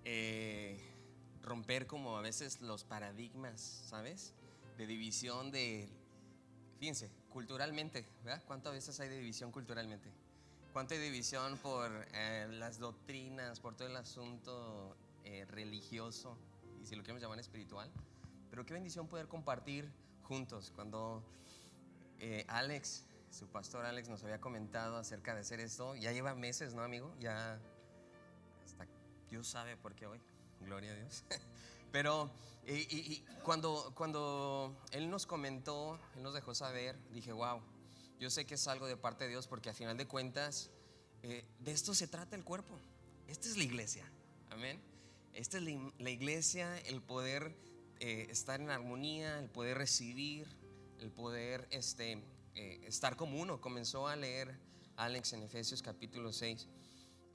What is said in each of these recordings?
eh, romper como a veces los paradigmas, ¿sabes? De división fíjense, culturalmente, ¿verdad? ¿Cuántas veces hay de división culturalmente? ¿Cuánta hay división por las doctrinas, por todo el asunto religioso, y si lo queremos llamar espiritual? Pero qué bendición poder compartir juntos. Cuando Alex, su pastor Alex, nos había comentado acerca de hacer esto, ya lleva meses, ¿no, amigo? Ya hasta Dios sabe por qué hoy, gloria a Dios. Pero cuando Él nos comentó, Él nos dejó saber, dije, wow, yo sé que es algo de parte de Dios, porque a final de cuentas de esto se trata el cuerpo. Esta es la iglesia, amén. Esta es la iglesia, el poder estar en armonía, el poder recibir, el poder estar como uno. Comenzó a leer Alex en Efesios capítulo 6,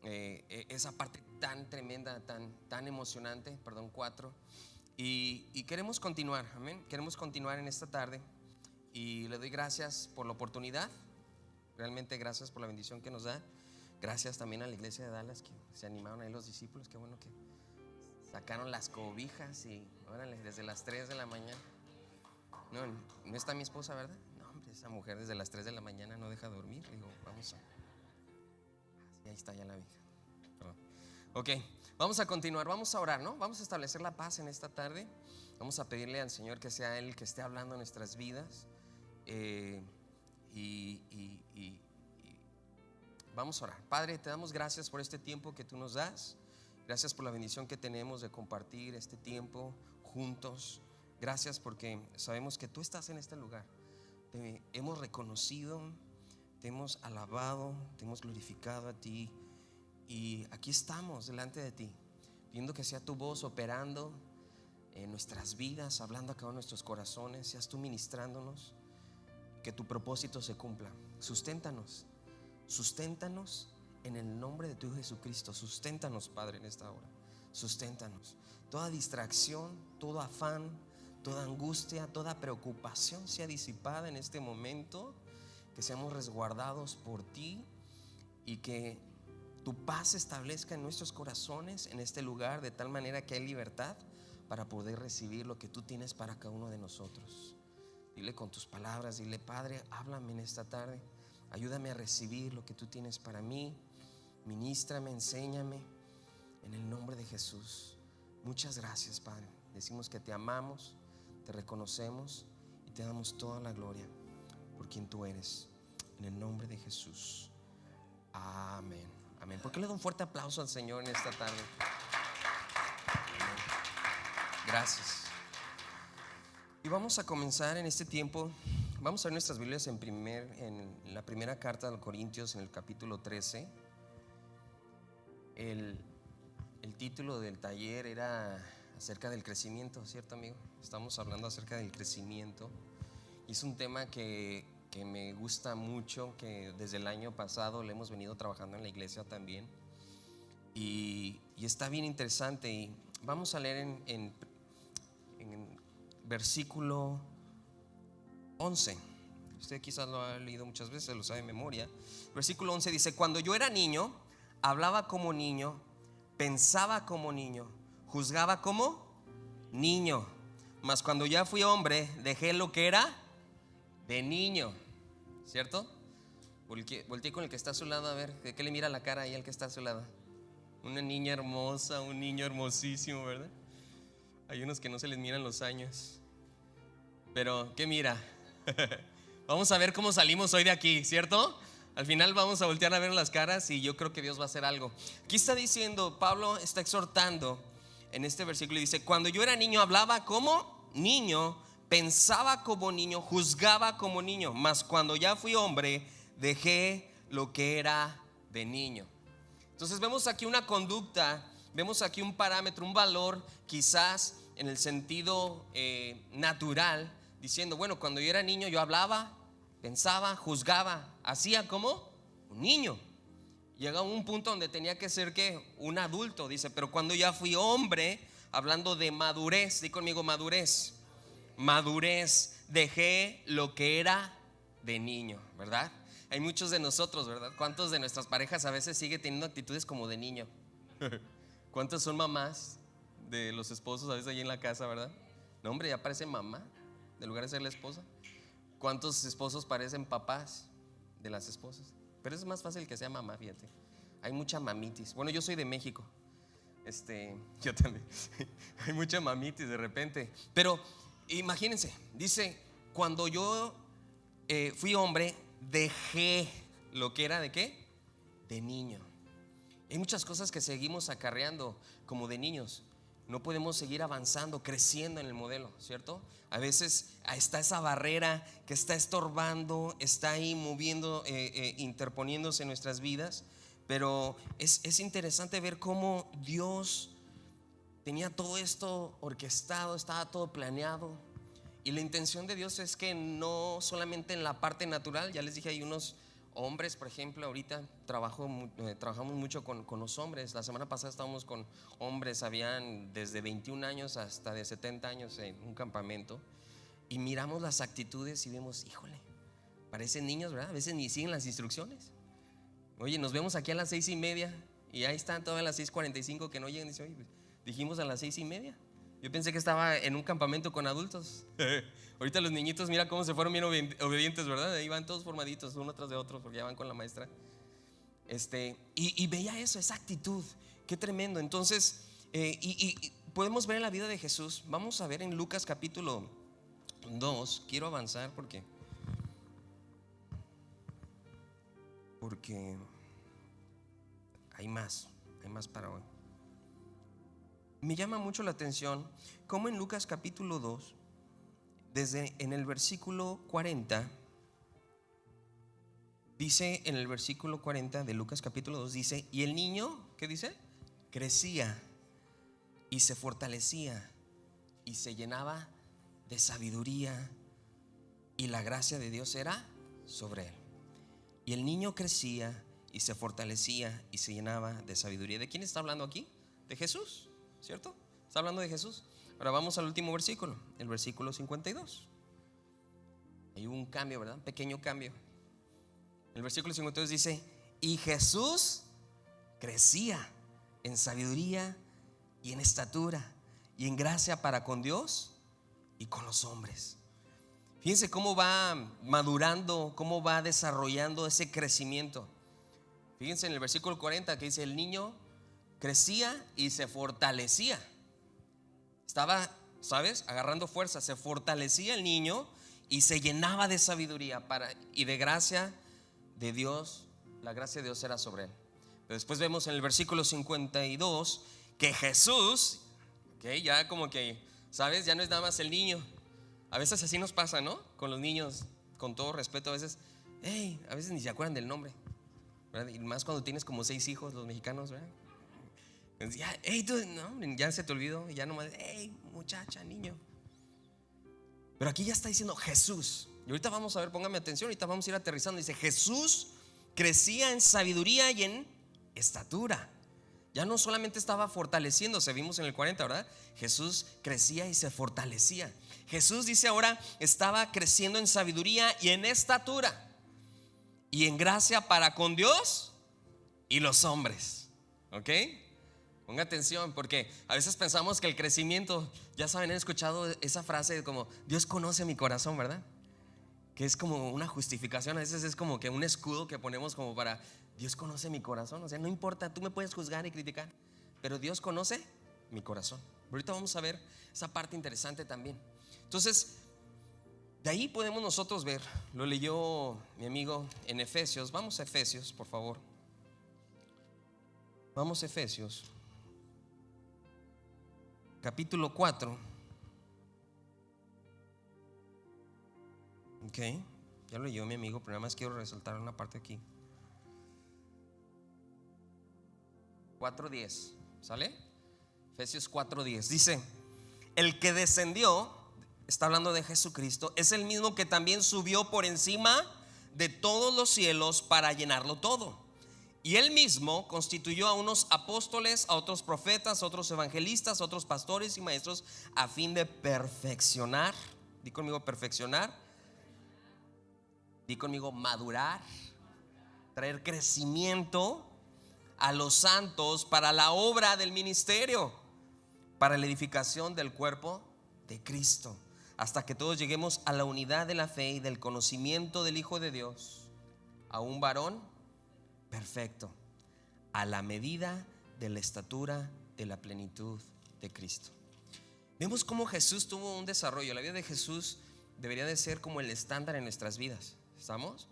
esa parte tan tremenda, tan emocionante, perdón, 4. Y queremos continuar, amén. Queremos continuar en esta tarde. Y le doy gracias por la oportunidad. Realmente gracias por la bendición que nos da. Gracias también a la iglesia de Dallas, que se animaron ahí los discípulos. Qué bueno que sacaron las cobijas y órale, desde las 3 de la mañana. No está mi esposa, ¿verdad? No, hombre, esa mujer desde las 3 de la mañana no deja dormir. Digo, vamos a... Ahí está ya la vieja. Perdón. Ok, vamos a continuar, vamos a orar, ¿no? Vamos a establecer la paz en esta tarde. Vamos a pedirle al Señor que sea Él que esté hablando en nuestras vidas. Y vamos a orar. Padre, te damos gracias por este tiempo que tú nos das. Gracias por la bendición que tenemos de compartir este tiempo juntos. Gracias porque sabemos que tú estás en este lugar. Te hemos reconocido, te hemos alabado, te hemos glorificado a ti. Y aquí estamos delante de ti, pidiendo que sea tu voz operando en nuestras vidas, hablando a cada uno de nuestros corazones. Seas tú ministrándonos, que tu propósito se cumpla. Susténtanos en el nombre de tu Hijo Jesucristo. Susténtanos, Padre, en esta hora. Susténtanos. Toda distracción, todo afán, toda angustia, toda preocupación sea disipada en este momento. Que seamos resguardados por ti y que tu paz se establezca en nuestros corazones, en este lugar, de tal manera que hay libertad para poder recibir lo que tú tienes para cada uno de nosotros. Dile con tus palabras, dile: Padre, háblame en esta tarde, ayúdame a recibir lo que tú tienes para mí. Ministrame, enséñame, en el nombre de Jesús. Muchas gracias, Padre. Decimos que te amamos, te reconocemos y te damos toda la gloria por quien tú eres, en el nombre de Jesús. Amén. Amén. ¿Por qué le doy un fuerte aplauso al Señor en esta tarde? Amén. Gracias. Y vamos a comenzar en este tiempo. Vamos a ver nuestras Biblias en la primera carta de los Corintios, en el capítulo 13. El título del taller era acerca del crecimiento, ¿cierto, amigo? Estamos hablando acerca del crecimiento. Y es un tema que me gusta mucho, que desde el año pasado le hemos venido trabajando en la iglesia también. Y está bien interesante. Y vamos a leer en versículo 11. Usted quizás lo ha leído muchas veces, lo sabe de memoria. Versículo 11 dice: cuando yo era niño, hablaba como niño, pensaba como niño, juzgaba como niño. Mas cuando ya fui hombre, dejé lo que era de niño. ¿Cierto? Volteé con el que está a su lado, a ver, ¿de qué le mira la cara ahí al que está a su lado? Una niña hermosa, un niño hermosísimo, ¿verdad? Hay unos que no se les miran los años. Pero, ¿qué mira? Vamos a ver cómo salimos hoy de aquí, ¿cierto? Al final vamos a voltear a ver las caras y yo creo que Dios va a hacer algo. Aquí está diciendo, Pablo está exhortando en este versículo y dice: cuando yo era niño, hablaba como niño, pensaba como niño, juzgaba como niño. Mas cuando ya fui hombre, dejé lo que era de niño. Entonces vemos aquí una conducta, vemos aquí un parámetro, un valor, quizás en el sentido natural, diciendo: bueno, cuando yo era niño yo hablaba, pensaba, juzgaba, hacía como un niño. Llega a un punto donde tenía que ser que un adulto, dice, pero cuando ya fui hombre, hablando de madurez, di conmigo madurez. Madurez, dejé lo que era de niño, ¿verdad? Hay muchos de nosotros, ¿verdad? ¿Cuántos de nuestras parejas a veces sigue teniendo actitudes como de niño? ¿Cuántas son mamás de los esposos a veces ahí en la casa, verdad? No, hombre, ya parece mamá en lugar de ser la esposa. ¿Cuántos esposos parecen papás de las esposas? Pero es más fácil que sea mamá, fíjate. Hay mucha mamitis. Bueno, yo soy de México. Yo también. Hay mucha mamitis de repente. Pero imagínense, dice, cuando yo fui hombre, dejé lo que era de qué? De niño. Hay muchas cosas que seguimos acarreando como de niños. No podemos seguir avanzando, creciendo en el modelo, ¿cierto? A veces está esa barrera que está estorbando, está ahí moviendo, interponiéndose en nuestras vidas. Pero es interesante ver cómo Dios tenía todo esto orquestado, estaba todo planeado. Y la intención de Dios es que no solamente en la parte natural, ya les dije, hay unos hombres, por ejemplo, ahorita trabajamos mucho con los hombres. La semana pasada estábamos con hombres, habían desde 21 años hasta de 70 años en un campamento. Y miramos las actitudes y vemos, híjole, parecen niños, ¿verdad? A veces ni siguen las instrucciones. Oye, nos vemos aquí a las 6:30 y ahí están todas las 6:45 que no llegan. Dice, oye, dijimos a las 6:30. Yo pensé que estaba en un campamento con adultos. Ahorita los niñitos, mira cómo se fueron bien obedientes, ¿verdad? Ahí van todos formaditos, uno tras de otro, porque ya van con la maestra. Y veía eso, esa actitud, qué tremendo. Entonces, y podemos ver en la vida de Jesús. Vamos a ver en Lucas capítulo 2. Quiero avanzar porque hay más para hoy. Me llama mucho la atención cómo en Lucas capítulo 2, desde en el versículo 40, dice en el versículo 40 de Lucas capítulo 2, dice, y el niño, ¿qué dice? Crecía y se fortalecía y se llenaba de sabiduría y la gracia de Dios era sobre él. Y el niño crecía y se fortalecía y se llenaba de sabiduría. ¿De quién está hablando aquí? De Jesús, ¿cierto? Está hablando de Jesús. Ahora vamos al último versículo, el versículo 52. Hay un cambio, ¿verdad? Un pequeño cambio. El versículo 52 dice, y Jesús crecía en sabiduría y en estatura y en gracia para con Dios y con los hombres. Fíjense cómo va madurando, cómo va desarrollando ese crecimiento. Fíjense en el versículo 40 que dice, el niño crecía y se fortalecía. Estaba, ¿sabes? Agarrando fuerza, se fortalecía el niño y se llenaba de sabiduría y de gracia de Dios. La gracia de Dios era sobre él. Pero después vemos en el versículo 52 que Jesús, ya como que, ¿sabes? Ya no es nada más el niño. A veces así nos pasa, ¿no? Con los niños, con todo respeto, a veces ni se acuerdan del nombre, ¿verdad? Y más cuando tienes como 6 hijos, los mexicanos, ¿verdad? Ya, tú, no, ya se te olvidó, ya nomás, muchacha, niño. Pero aquí ya está diciendo Jesús. Y ahorita vamos a ver, póngame atención, ahorita vamos a ir aterrizando. Dice, Jesús crecía en sabiduría y en estatura. Ya no solamente estaba fortaleciéndose, vimos en el 40, ¿verdad? Jesús crecía y se fortalecía. Jesús, dice ahora, estaba creciendo en sabiduría y en estatura y en gracia para con Dios y los hombres. ¿Ok? Ponga atención, porque a veces pensamos que el crecimiento, ya saben, han escuchado esa frase como Dios conoce mi corazón, ¿verdad? Que es como una justificación, a veces es como que un escudo que ponemos como para Dios conoce mi corazón. O sea, no importa, tú me puedes juzgar y criticar, pero Dios conoce mi corazón. Ahorita vamos a ver esa parte interesante también. Entonces, de ahí podemos nosotros ver, lo leyó mi amigo en Efesios. Vamos a Efesios, por favor. Vamos a Efesios capítulo 4. Ok, ya lo leyó mi amigo, pero nada más quiero resaltar una parte aquí. 4:10, ¿sale? Efesios 4:10 dice, el que descendió, está hablando de Jesucristo, es el mismo que también subió por encima de todos los cielos para llenarlo todo. Y él mismo constituyó a unos apóstoles, a otros profetas, a otros evangelistas, a otros pastores y maestros, a fin de perfeccionar. Di conmigo perfeccionar. Di conmigo madurar. Traer crecimiento a los santos para la obra del ministerio, para la edificación del cuerpo de Cristo, hasta que todos lleguemos a la unidad de la fe y del conocimiento del Hijo de Dios, a un varón perfecto, a la medida de la estatura de la plenitud de Cristo. Vemos cómo Jesús tuvo un desarrollo. La vida de Jesús debería de ser como el estándar en nuestras vidas. ¿Estamos?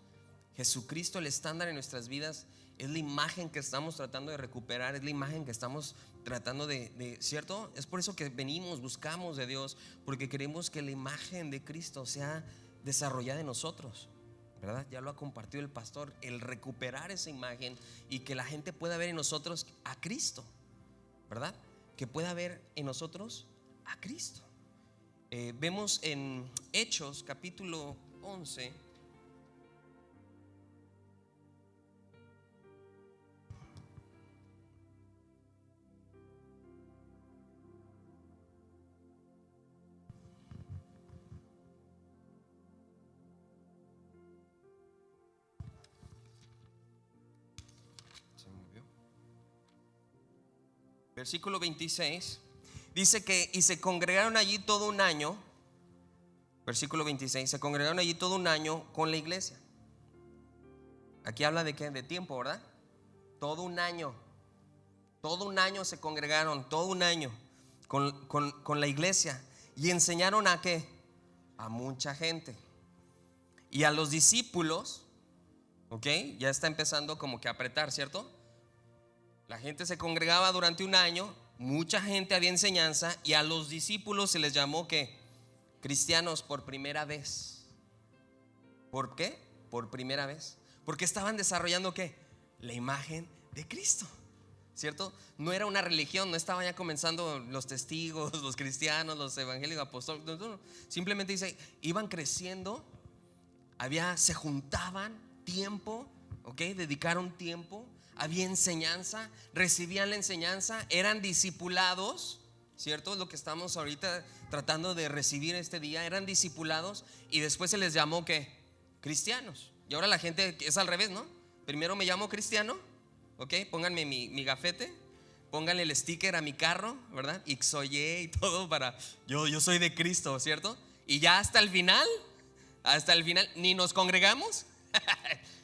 Jesucristo, el estándar en nuestras vidas, es la imagen que estamos tratando de recuperar, es la imagen que estamos tratando de ¿cierto? Es por eso que venimos, buscamos de Dios, porque queremos que la imagen de Cristo sea desarrollada en nosotros, ¿verdad? Ya lo ha compartido el pastor, el recuperar esa imagen y que la gente pueda ver en nosotros a Cristo, ¿verdad? Que pueda ver en nosotros a Cristo. Vemos en Hechos capítulo 11. Versículo 26 dice que y se congregaron allí todo un año. Versículo 26, se congregaron allí todo un año con la iglesia. Aquí habla de qué, de tiempo, ¿verdad? Todo un año se congregaron, todo un año con la iglesia, y enseñaron a qué, a mucha gente. Y a los discípulos, ok, ya está empezando como que a apretar, ¿cierto? La gente se congregaba durante un año, mucha gente, había enseñanza, y a los discípulos se les llamó ¿qué? Cristianos por primera vez. ¿Por qué? Por primera vez. Porque estaban desarrollando ¿qué? La imagen de Cristo, ¿cierto? No era una religión, no estaban ya comenzando los testigos, los cristianos, los evangélicos, apóstoles. No. Simplemente dice, iban creciendo, se juntaban tiempo, ¿ok? Dedicaron tiempo. Había enseñanza, recibían la enseñanza, eran discipulados, ¿cierto? Es lo que estamos ahorita tratando de recibir este día. Eran discipulados y después se les llamó ¿qué? Cristianos. Y ahora la gente es al revés, ¿no? Primero me llamo cristiano, ¿ok? Pónganme mi gafete, pónganle el sticker a mi carro, ¿verdad? Ixoye y todo para yo soy de Cristo, ¿cierto? Y ya hasta el final ni nos congregamos.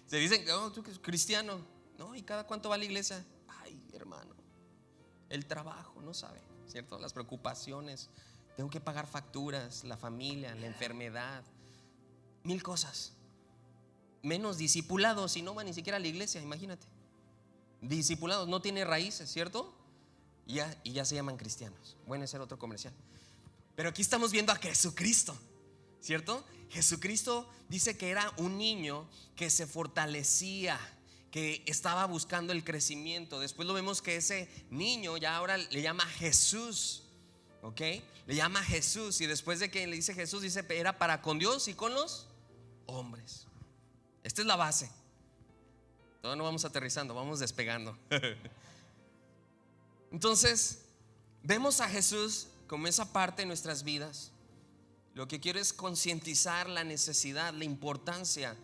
Se dicen, oh, tú que eres cristiano. No, ¿y cada cuánto va a la iglesia? Ay, hermano, el trabajo, no sabe, ¿cierto? Las preocupaciones, tengo que pagar facturas, la familia, la enfermedad, mil cosas. Menos discipulados, y no va ni siquiera a la iglesia, imagínate. Discipulados, no tiene raíces, ¿cierto? Y ya se llaman cristianos. Bueno, ese era otro comercial. Pero aquí estamos viendo a Jesucristo, ¿cierto? Jesucristo dice que era un niño que se fortalecía, que estaba buscando el crecimiento. Después lo vemos que ese niño ya ahora le llama Jesús, ¿ok? Le llama Jesús, y después de que le dice Jesús, dice era para con Dios y con los hombres. Esta es la base. Todavía no vamos aterrizando, vamos despegando. Entonces vemos a Jesús como esa parte de nuestras vidas. Lo que quiero es concientizar la necesidad, la importancia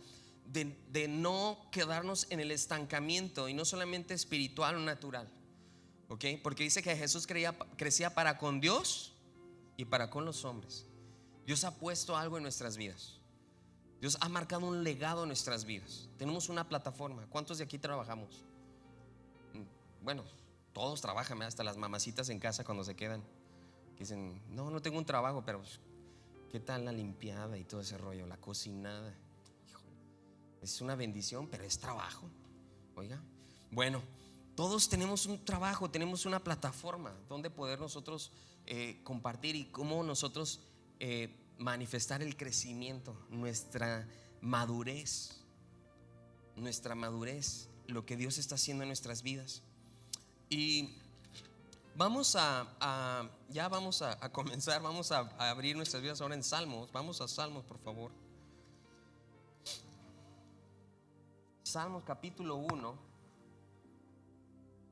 de no quedarnos en el estancamiento, y no solamente espiritual o natural, ¿ok? Porque dice que Jesús crecía para con Dios y para con los hombres. Dios ha puesto algo en nuestras vidas. Dios ha marcado un legado en nuestras vidas. Tenemos una plataforma. ¿Cuántos de aquí trabajamos? Bueno, todos trabajan, hasta las mamacitas en casa cuando se quedan, que dicen, no tengo un trabajo, pero ¿qué tal la limpiada y todo ese rollo? La cocinada. Es una bendición, pero es trabajo. Oiga, bueno, todos tenemos un trabajo, tenemos una plataforma donde poder nosotros compartir y cómo nosotros manifestar el crecimiento, nuestra madurez, lo que Dios está haciendo en nuestras vidas. Y vamos a comenzar, vamos a abrir nuestras vidas ahora en Salmos. Vamos a Salmos, por favor. Salmos capítulo 1,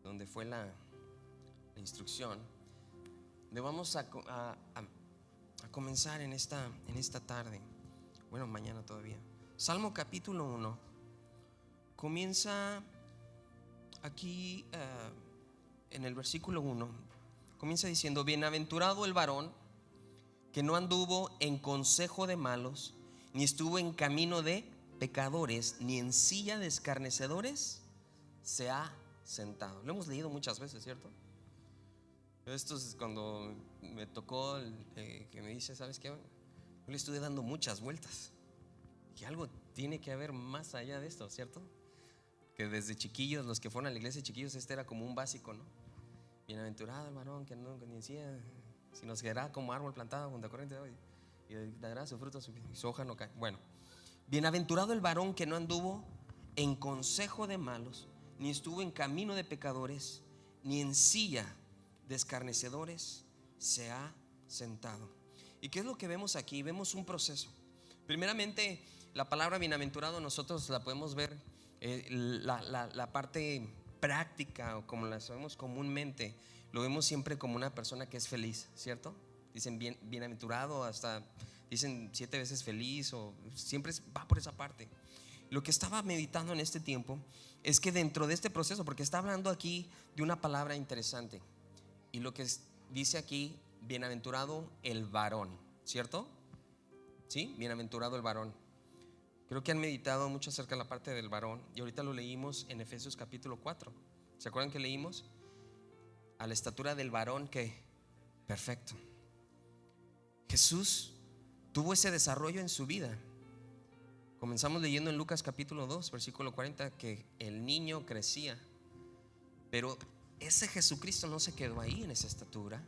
donde fue la instrucción. Le vamos a comenzar en esta tarde. Bueno, mañana todavía. Salmo capítulo 1 comienza aquí en el versículo 1 comienza diciendo: bienaventurado el varón que no anduvo en consejo de malos, ni estuvo en camino de pecadores, ni en silla de escarnecedores se ha sentado. Lo hemos leído muchas veces, ¿cierto? Esto es cuando me tocó que me dice: ¿sabes qué? Yo le estuve dando muchas vueltas y algo tiene que haber más allá de esto, ¿cierto? Que desde chiquillos, los que fueron a la iglesia chiquillos, este era como un básico, ¿no? Bienaventurado el varón que no decía, si nos quedará como árbol plantado junto a corriente de agua, y dará su fruto, su hoja no cae. Bueno, bienaventurado el varón que no anduvo en consejo de malos, ni estuvo en camino de pecadores, ni en silla de escarnecedores se ha sentado. ¿Y qué es lo que vemos aquí? Vemos un proceso. Primeramente, la palabra bienaventurado nosotros la podemos ver, la parte práctica, o como la sabemos comúnmente, lo vemos siempre como una persona que es feliz, ¿cierto? Dicen bienaventurado, hasta dicen 7 veces feliz, o siempre va por esa parte. Lo que estaba meditando en este tiempo es que dentro de este proceso, porque está hablando aquí de una palabra interesante, y lo que dice aquí: bienaventurado el varón, ¿cierto? ¿Sí? Bienaventurado el varón. Creo que han meditado mucho acerca de la parte del varón, y ahorita lo leímos en Efesios capítulo 4. ¿Se acuerdan que leímos? A la estatura del varón que perfecto. Jesús tuvo ese desarrollo en su vida. Comenzamos leyendo en Lucas capítulo 2 versículo 40 que el niño crecía, pero ese Jesucristo no se quedó ahí en esa estatura.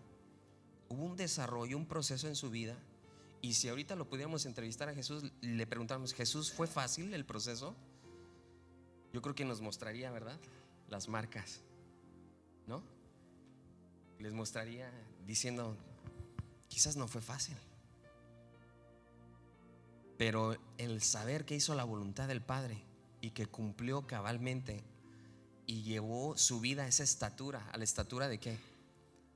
Hubo un desarrollo, un proceso en su vida. Y si ahorita lo pudiéramos entrevistar a Jesús, le preguntamos: Jesús, ¿fue fácil el proceso? Yo creo que nos mostraría, ¿verdad?, las marcas, ¿no? Les mostraría diciendo: quizás no fue fácil, pero el saber que hizo la voluntad del Padre y que cumplió cabalmente y llevó su vida a esa estatura, a la estatura de ¿qué?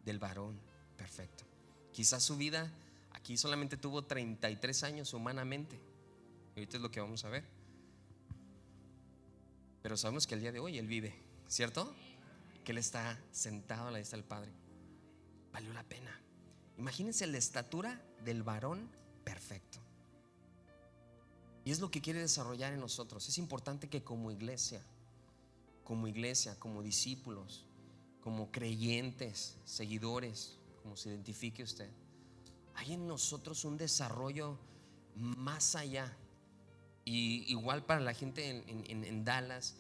Del varón perfecto. Quizás su vida aquí solamente tuvo 33 años humanamente, y ahorita es lo que vamos a ver, pero sabemos que el día de hoy Él vive, ¿cierto? Que Él está sentado a la diestra del Padre. Valió la pena. Imagínense la estatura del varón perfecto. Y es lo que quiere desarrollar en nosotros. Es importante que como iglesia, como discípulos, como creyentes, seguidores, como se identifique usted, hay en nosotros un desarrollo más allá. Y igual para la gente en Dallas,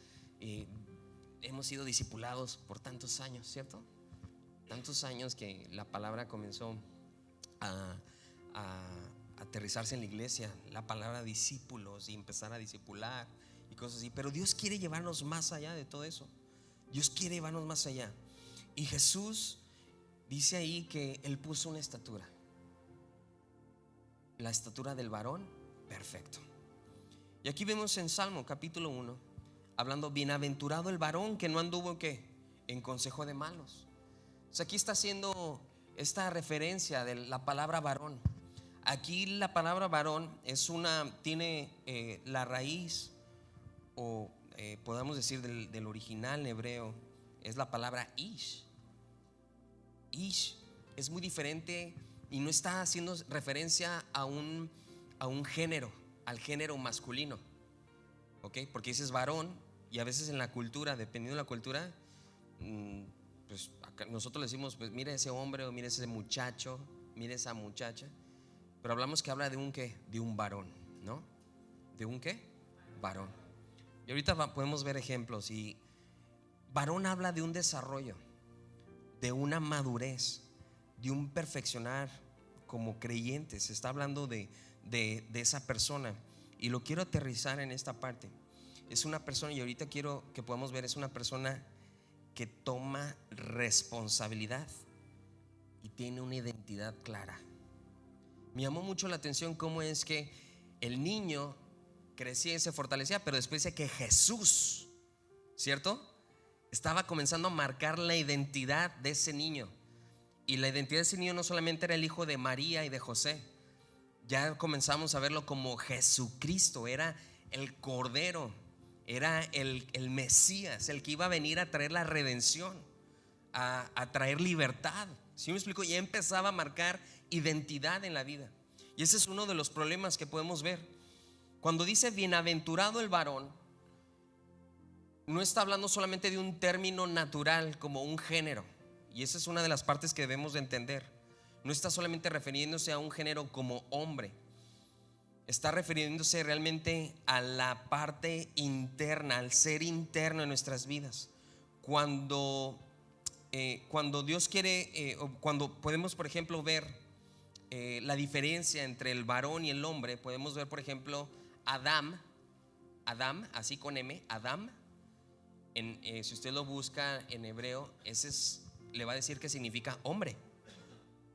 hemos sido discipulados por tantos años, ¿cierto? Tantos años que la palabra comenzó a aterrizarse en la iglesia, la palabra discípulos, y empezar a discipular y cosas así. Pero Dios quiere llevarnos más allá de todo eso. Dios quiere llevarnos más allá. Y Jesús dice ahí que Él puso una estatura, la estatura del varón perfecto. Y aquí vemos en Salmo capítulo 1 hablando: bienaventurado el varón que no anduvo ¿qué? En consejo de malos. O sea, aquí está haciendo esta referencia de la palabra varón. Aquí la palabra varón tiene la raíz, o podemos decir del original hebreo, es la palabra ish. Ish es muy diferente y no está haciendo referencia a un género, al género masculino, ¿ok? Porque dices varón, y a veces en la cultura, dependiendo de la cultura, pues acá nosotros le decimos: pues mire ese hombre, o mire ese muchacho, mire esa muchacha. Pero hablamos que habla de un ¿qué? De un varón, ¿no? ¿De un qué? Varón. Y ahorita podemos ver ejemplos. Y varón habla de un desarrollo, de una madurez, de un perfeccionar como creyente. Se está hablando de esa persona. Y lo quiero aterrizar en esta parte. Es una persona, y ahorita quiero que podamos ver, es una persona que toma responsabilidad y tiene una identidad clara. Me llamó mucho la atención cómo es que el niño crecía y se fortalecía, pero después dice que Jesús, ¿cierto?, estaba comenzando a marcar la identidad de ese niño. Y la identidad de ese niño no solamente era el hijo de María y de José, ya comenzamos a verlo como Jesucristo, era el Cordero Era el Mesías, el que iba a venir a traer la redención, a traer libertad. ¿Sí me explico? Ya empezaba a marcar identidad en la vida. Y ese es uno de los problemas que podemos ver. Cuando dice bienaventurado el varón, no está hablando solamente de un término natural como un género. Y esa es una de las partes que debemos de entender. No está solamente refiriéndose a un género como hombre. Está refiriéndose realmente a la parte interna, al ser interno en nuestras vidas. Cuando Dios quiere, cuando podemos, por ejemplo, ver la diferencia entre el varón y el hombre, podemos ver, por ejemplo, Adam, así con M, Adam. Si usted lo busca en hebreo, le va a decir que significa hombre,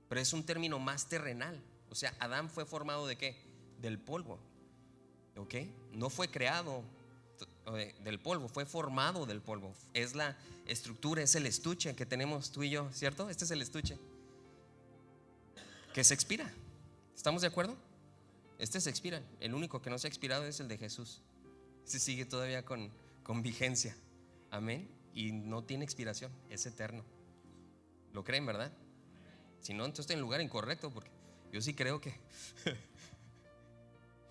pero es un término más terrenal. O sea, Adán fue formado ¿de qué? Del polvo. ¿Ok? No fue creado del polvo, fue formado del polvo. Es la estructura, es el estuche que tenemos tú y yo, ¿cierto? Este es el estuche que se expira. ¿Estamos de acuerdo? Este se expira. El único que no se ha expirado es el de Jesús. Este sigue todavía con vigencia. Amén. Y no tiene expiración, es eterno. ¿Lo creen, verdad? Si no, entonces estoy en el lugar incorrecto, porque yo sí creo que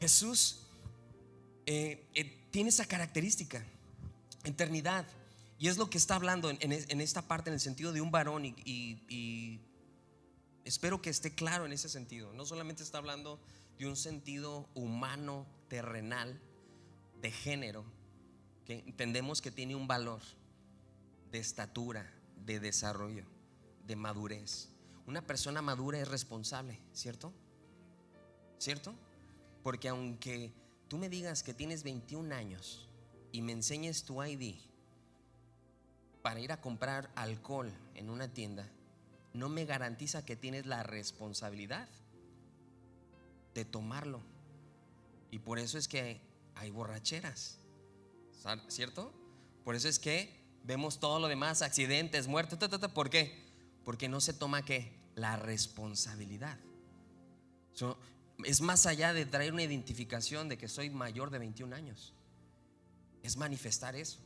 Jesús tiene esa característica, eternidad. Y es lo que está hablando en esta parte, en el sentido de un varón. Y espero que esté claro en ese sentido. No solamente está hablando de un sentido humano, terrenal, de género, que entendemos que tiene un valor de estatura, de desarrollo, de madurez. Una persona madura es responsable, ¿cierto? ¿Cierto? Porque aunque tú me digas que tienes 21 años y me enseñes tu ID para ir a comprar alcohol en una tienda, no me garantiza que tienes la responsabilidad de tomarlo. Y por eso es que hay borracheras, ¿cierto? Por eso es que vemos todo lo demás, accidentes, muertes, ¿por qué? Porque no se toma ¿qué? La responsabilidad. Es más allá de traer una identificación de que soy mayor de 21 años. Es manifestar eso.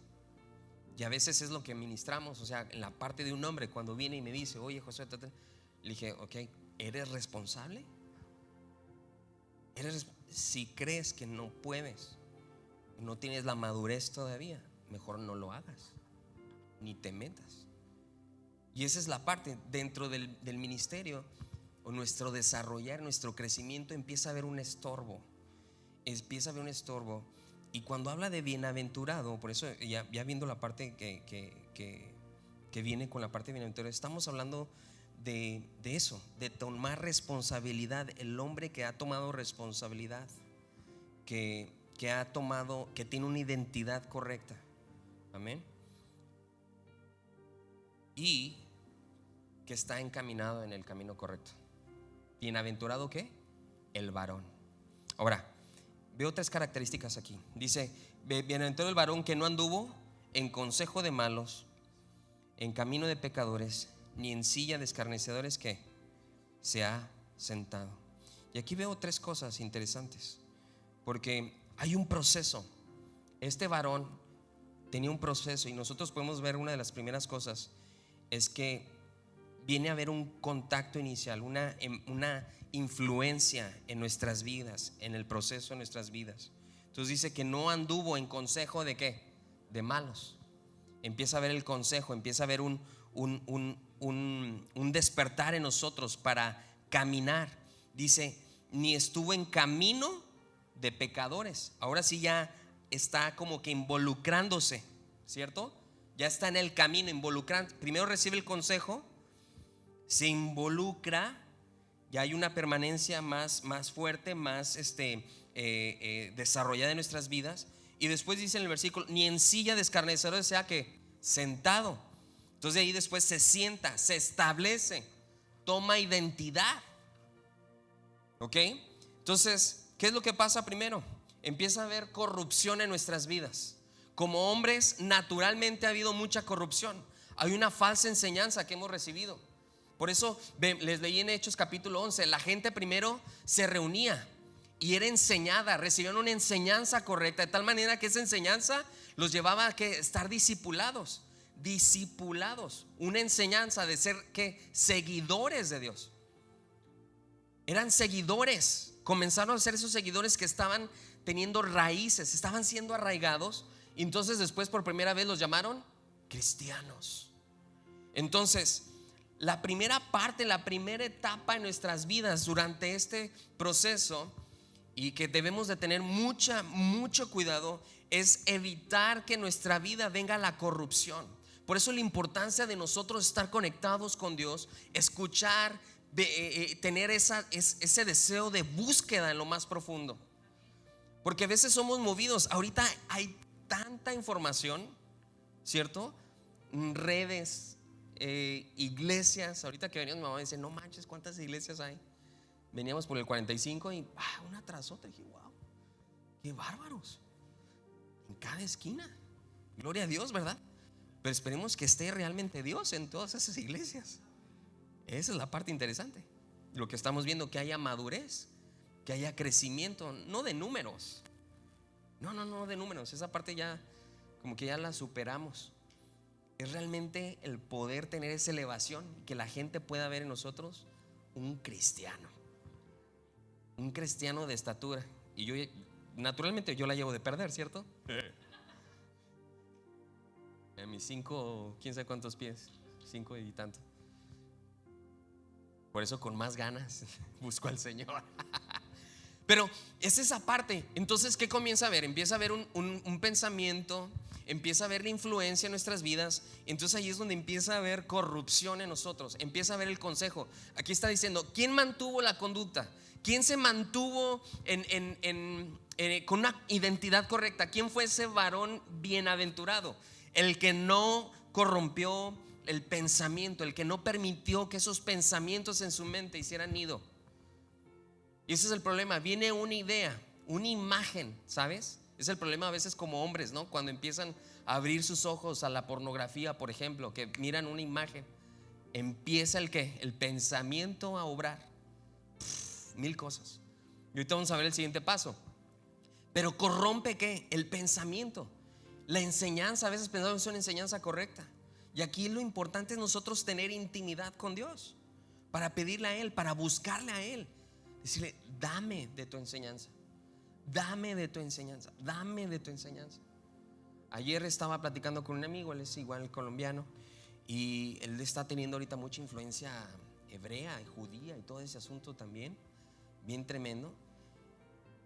Y a veces es lo que ministramos. O sea, en la parte de un hombre, cuando viene y me dice: oye, José, le dije: ok, ¿eres responsable? Si crees que no puedes, no tienes la madurez todavía, mejor no lo hagas, ni te metas. Y esa es la parte dentro del ministerio, o nuestro desarrollar, nuestro crecimiento, empieza a haber un estorbo. Y cuando habla de bienaventurado, por eso ya viendo la parte que viene con la parte de bienaventurado, estamos hablando de eso, de tomar responsabilidad. El hombre que ha tomado responsabilidad, que tiene una identidad correcta. Amén. Y que está encaminado en el camino correcto. Bienaventurado ¿qué? El varón. Ahora, veo otras características aquí. Dice: bienaventurado el varón que no anduvo en consejo de malos, en camino de pecadores, ni en silla de escarnecedores que se ha sentado. Y aquí veo tres cosas interesantes, porque hay un proceso. Este varón tenía un proceso, y nosotros podemos ver una de las primeras cosas es que viene a haber un contacto inicial, una influencia en nuestras vidas, en el proceso de nuestras vidas. Entonces dice que no anduvo en consejo de ¿qué? De malos. Empieza a haber el consejo, empieza a haber un despertar en nosotros para caminar. Dice: ni estuvo en camino de pecadores. Ahora sí ya está como que involucrándose, ¿cierto? Ya está en el camino, involucrando. Primero recibe el consejo, se involucra, ya hay una permanencia más fuerte, más desarrollada en nuestras vidas. Y después dice en el versículo: ni en silla de escarnecedores sea que sentado. Entonces de ahí después se sienta, se establece, toma identidad. ¿Ok? Entonces, ¿qué es lo que pasa primero? Empieza a haber corrupción en nuestras vidas. Como hombres, naturalmente ha habido mucha corrupción. Hay una falsa enseñanza que hemos recibido. Por eso les leí en Hechos capítulo 11, la gente primero se reunía y era enseñada, recibían una enseñanza correcta, de tal manera que esa enseñanza los llevaba a que estar discipulados, una enseñanza de ser que seguidores de Dios. Eran seguidores, comenzaron a ser esos seguidores que estaban teniendo raíces, estaban siendo arraigados, y entonces después por primera vez los llamaron cristianos. Entonces, la primera parte, la primera etapa en nuestras vidas durante este proceso, y que debemos de tener mucho cuidado, es evitar que en nuestra vida venga la corrupción. Por eso la importancia de nosotros estar conectados con Dios, escuchar, tener ese deseo de búsqueda en lo más profundo. Porque a veces somos movidos. Ahorita hay tanta información, ¿cierto? Redes, iglesias. Ahorita que veníamos, mi mamá dice: no manches, ¿cuántas iglesias hay? Veníamos por el 45 y una tras otra. Dije: wow, qué bárbaros. En cada esquina. Gloria a Dios, ¿verdad? Pero esperemos que esté realmente Dios en todas esas iglesias. Esa es la parte interesante. Lo que estamos viendo, que haya madurez, que haya crecimiento, no de números. No de números. Esa parte ya como que ya la superamos. Es realmente el poder tener esa elevación, que la gente pueda ver en nosotros un cristiano de estatura. Y yo, naturalmente, yo la llevo de perder, ¿cierto? En mis 5, quién sabe cuántos pies, 5 y tanto. Por eso con más ganas busco al Señor. Pero es esa parte. Entonces, ¿qué comienza a ver? Empieza a ver un pensamiento, empieza a ver la influencia en nuestras vidas. Entonces ahí es donde empieza a haber corrupción en nosotros. Empieza a ver el consejo. Aquí está diciendo: ¿quién mantuvo la conducta? ¿Quién se mantuvo con una identidad correcta? ¿Quién fue ese varón bienaventurado? El que no corrompió el pensamiento, el que no permitió que esos pensamientos en su mente hicieran nido. Y ese es el problema. Viene una idea, una imagen, ¿sabes? Es el problema a veces como hombres, ¿no? Cuando empiezan a abrir sus ojos a la pornografía, por ejemplo, que miran una imagen, empieza el pensamiento a obrar. Mil cosas. Y ahorita vamos a ver el siguiente paso. Pero corrompe ¿qué? El pensamiento. La enseñanza, a veces pensamos que es una enseñanza correcta. Y aquí lo importante es nosotros tener intimidad con Dios, para pedirle a Él, para buscarle a Él. Decirle: dame de tu enseñanza, dame de tu enseñanza, dame de tu enseñanza. Ayer estaba platicando con un amigo, él es igual colombiano, y él está teniendo ahorita mucha influencia hebrea y judía y todo ese asunto también, bien tremendo.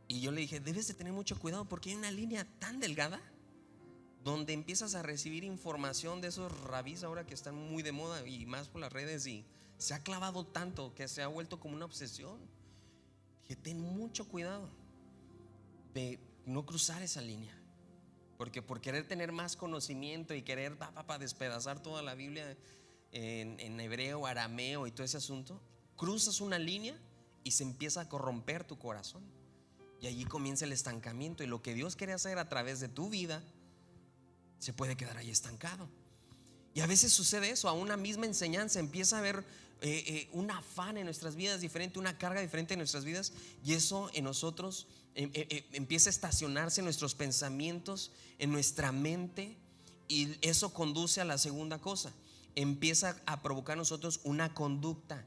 Y yo le dije: debes de tener mucho cuidado, porque hay una línea tan delgada donde empiezas a recibir información de esos rabís ahora que están muy de moda, y más por las redes, y se ha clavado tanto que se ha vuelto como una obsesión. Dije: ten mucho cuidado de no cruzar esa línea, porque por querer tener más conocimiento y querer despedazar toda la Biblia en hebreo, arameo y todo ese asunto, cruzas una línea y se empieza a corromper tu corazón, y allí comienza el estancamiento, y lo que Dios quiere hacer a través de tu vida se puede quedar ahí estancado. Y a veces sucede eso, a una misma enseñanza empieza a haber un afán en nuestras vidas diferente, una carga diferente en nuestras vidas, y eso en nosotros empieza a estacionarse en nuestros pensamientos, en nuestra mente, y eso conduce a la segunda cosa. Empieza a provocar en nosotros una conducta.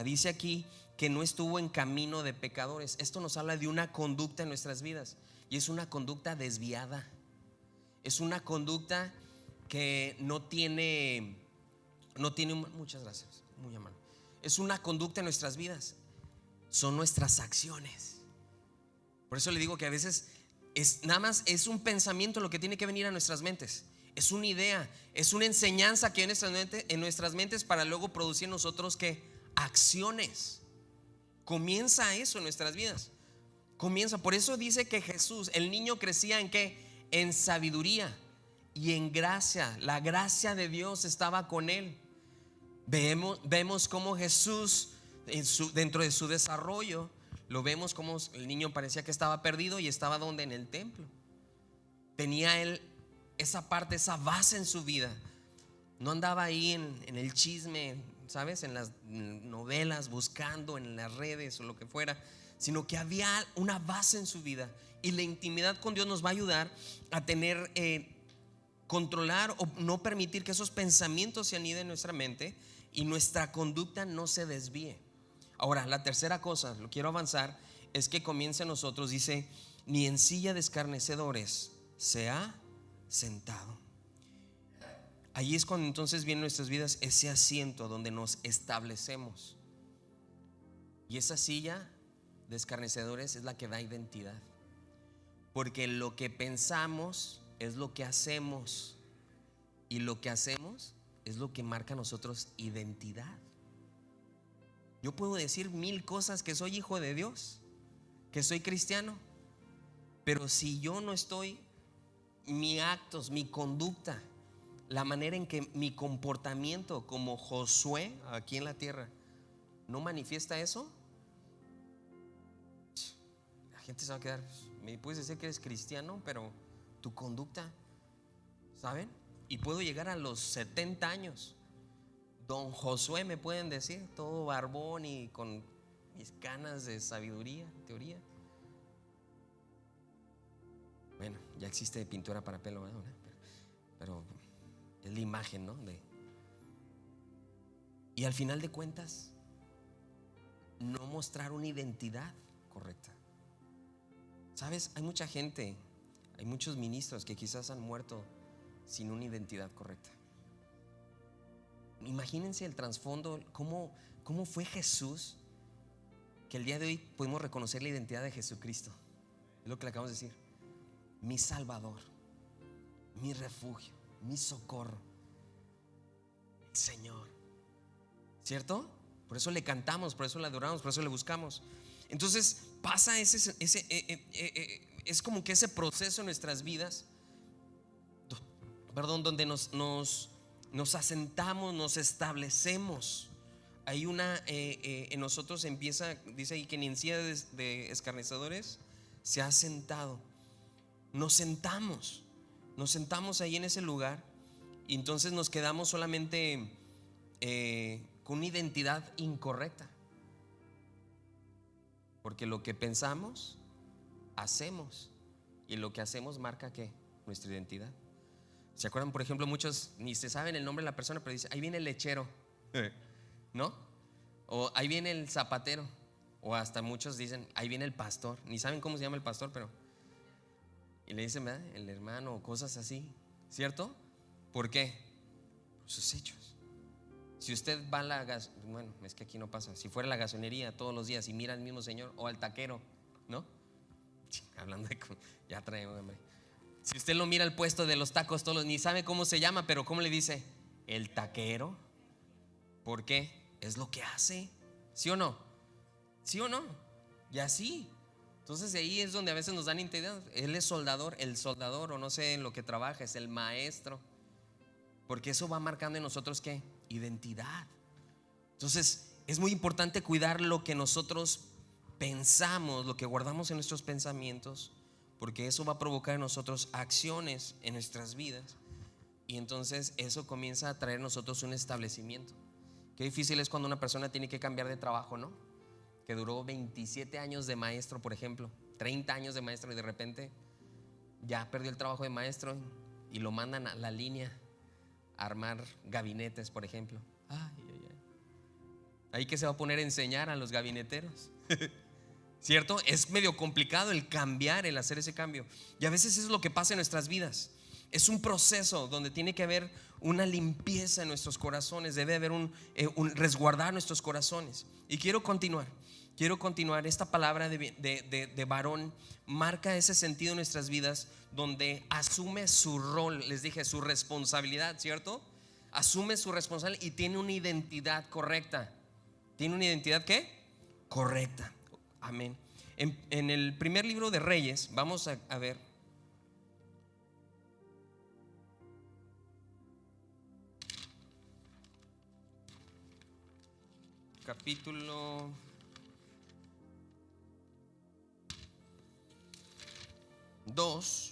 Dice aquí que no estuvo en camino de pecadores. Esto nos habla de una conducta en nuestras vidas, y es una conducta desviada. Es una conducta que no tiene, muchas gracias, muy amable. Es una conducta en nuestras vidas, son nuestras acciones. Por eso le digo que a veces nada más es un pensamiento lo que tiene que venir a nuestras mentes. Es una idea, es una enseñanza que viene en nuestras mentes para luego producir en nosotros ¿qué? Acciones. Comienza eso en nuestras vidas. Comienza, por eso dice que Jesús, el niño, crecía ¿en qué? En sabiduría y en gracia. La gracia de Dios estaba con él. Vemos cómo Jesús dentro de su desarrollo, lo vemos como el niño parecía que estaba perdido, y estaba donde, en el templo. Tenía él esa parte, esa base en su vida. No andaba ahí en el chisme, ¿sabes? En las novelas, buscando en las redes o lo que fuera, sino que había una base en su vida. Y la intimidad con Dios nos va a ayudar a tener, controlar o no permitir que esos pensamientos se aniden en nuestra mente y nuestra conducta no se desvíe. Ahora, la tercera cosa, lo quiero avanzar, es que comience a nosotros, dice, ni en silla de escarnecedores se ha sentado. Allí es cuando entonces viene en nuestras vidas ese asiento donde nos establecemos. Y esa silla de escarnecedores es la que da identidad. Porque lo que pensamos es lo que hacemos, y lo que hacemos es lo que marca a nosotros identidad. Yo puedo decir 1000 cosas, que soy hijo de Dios, que soy cristiano, pero si yo no estoy, mis actos, mi conducta, la manera en que mi comportamiento como Josué aquí en la tierra no manifiesta eso, la gente se va a quedar, me puedes decir que eres cristiano, pero tu conducta, ¿saben? Y puedo llegar a los 70 años, don Josué me pueden decir, todo barbón y con mis canas de sabiduría, teoría. Bueno, ya existe pintura para pelo, ¿verdad? Pero es la imagen, ¿no? Y al final de cuentas, no mostrar una identidad correcta. ¿Sabes? Hay mucha gente, hay muchos ministros que quizás han muerto sin una identidad correcta. Imagínense el trasfondo, cómo fue Jesús, que el día de hoy podemos reconocer la identidad de Jesucristo. Es lo que le acabamos de decir: mi Salvador, mi refugio, mi socorro, el Señor, ¿cierto? Por eso le cantamos, por eso le adoramos, por eso le buscamos. Entonces pasa es como que ese proceso en nuestras vidas, donde nos asentamos, nos establecemos. Hay una en nosotros empieza, dice ahí, que ni en silla de escarnecedores se ha sentado. Nos sentamos ahí en ese lugar, y entonces nos quedamos solamente con una identidad incorrecta, porque lo que pensamos, hacemos, y lo que hacemos marca ¿qué? Nuestra identidad. ¿Se acuerdan? Por ejemplo, muchos ni se saben el nombre de la persona, pero dicen: ahí viene el lechero, ¿no? O ahí viene el zapatero, o hasta muchos dicen: ahí viene el pastor. Ni saben cómo se llama el pastor, pero y le dicen, ¿verdad?, el hermano, o cosas así, ¿cierto? ¿Por qué? Por sus hechos. Si usted va a la bueno, es que aquí no pasa. Si fuera a la gasolinería todos los días y mira al mismo señor, o al taquero, ¿no? Hablando de, ya traemos, hombre. Si usted lo mira al puesto de los tacos todos los, ni sabe cómo se llama, pero ¿cómo le dice? El taquero. ¿Por qué? Es lo que hace, ¿sí o no? ¿Sí o no? Y así. Entonces ahí es donde a veces nos dan identidad. Él es soldador, el soldador, o no sé en lo que trabaja, es el maestro, porque eso va marcando en nosotros ¿qué? Identidad. Entonces es muy importante cuidar lo que nosotros pensamos, lo que guardamos en nuestros pensamientos, porque eso va a provocar en nosotros acciones en nuestras vidas, y entonces eso comienza a traer a nosotros un establecimiento. Qué difícil es cuando una persona tiene que cambiar de trabajo, ¿no? Que duró 27 años de maestro, por ejemplo, 30 años de maestro, y de repente ya perdió el trabajo de maestro y lo mandan a la línea a armar gabinetes, por ejemplo. Ahí que se va a poner a enseñar a los gabineteros. ¿Cierto? Es medio complicado el cambiar, el hacer ese cambio. Y a veces eso es lo que pasa en nuestras vidas. Es un proceso donde tiene que haber una limpieza en nuestros corazones. Debe haber un resguardar nuestros corazones. Y quiero continuar. Esta palabra de varón marca ese sentido en nuestras vidas, donde asume su rol, les dije, su responsabilidad, ¿cierto? Asume su responsabilidad y tiene una identidad correcta. ¿Tiene una identidad qué? Correcta. Amén. En el primer libro de Reyes, vamos a ver capítulo 2.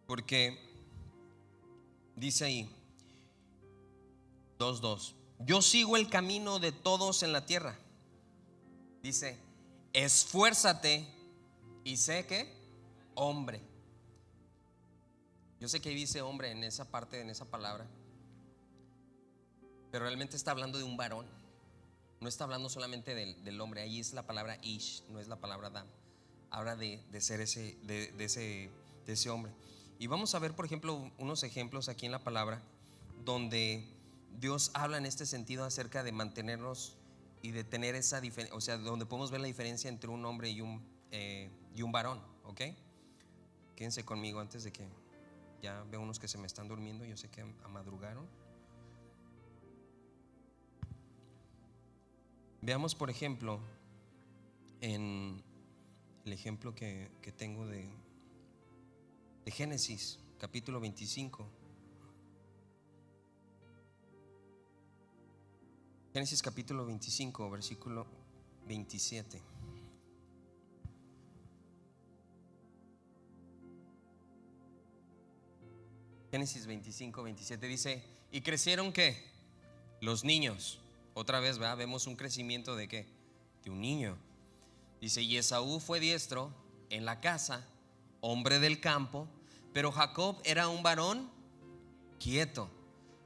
Porque dice ahí 2:2, yo sigo el camino de todos en la tierra. Dice, esfuérzate y sé que hombre. Yo sé que dice hombre en esa parte, en esa palabra, pero realmente está hablando de un varón. No está hablando solamente del hombre. Ahí es la palabra ish, no es la palabra dam. Habla de ser de ese hombre. Y vamos a ver, por ejemplo, unos ejemplos aquí en la palabra donde Dios habla en este sentido acerca de mantenernos y de tener esa diferencia, o sea, donde podemos ver la diferencia entre un hombre y un varón. ¿Ok? Quédense conmigo antes de que ya veo unos que se me están durmiendo. Yo sé que amadrugaron. Veamos, por ejemplo, en el ejemplo que tengo de Génesis capítulo 25. Génesis capítulo 25, versículo 27. Génesis 25, 27 dice, y crecieron ¿qué? Los niños. Otra vez, ¿verdad? Vemos un crecimiento de ¿qué? De un niño. Dice, y Esaú fue diestro en la casa, hombre del campo, pero Jacob era un varón quieto,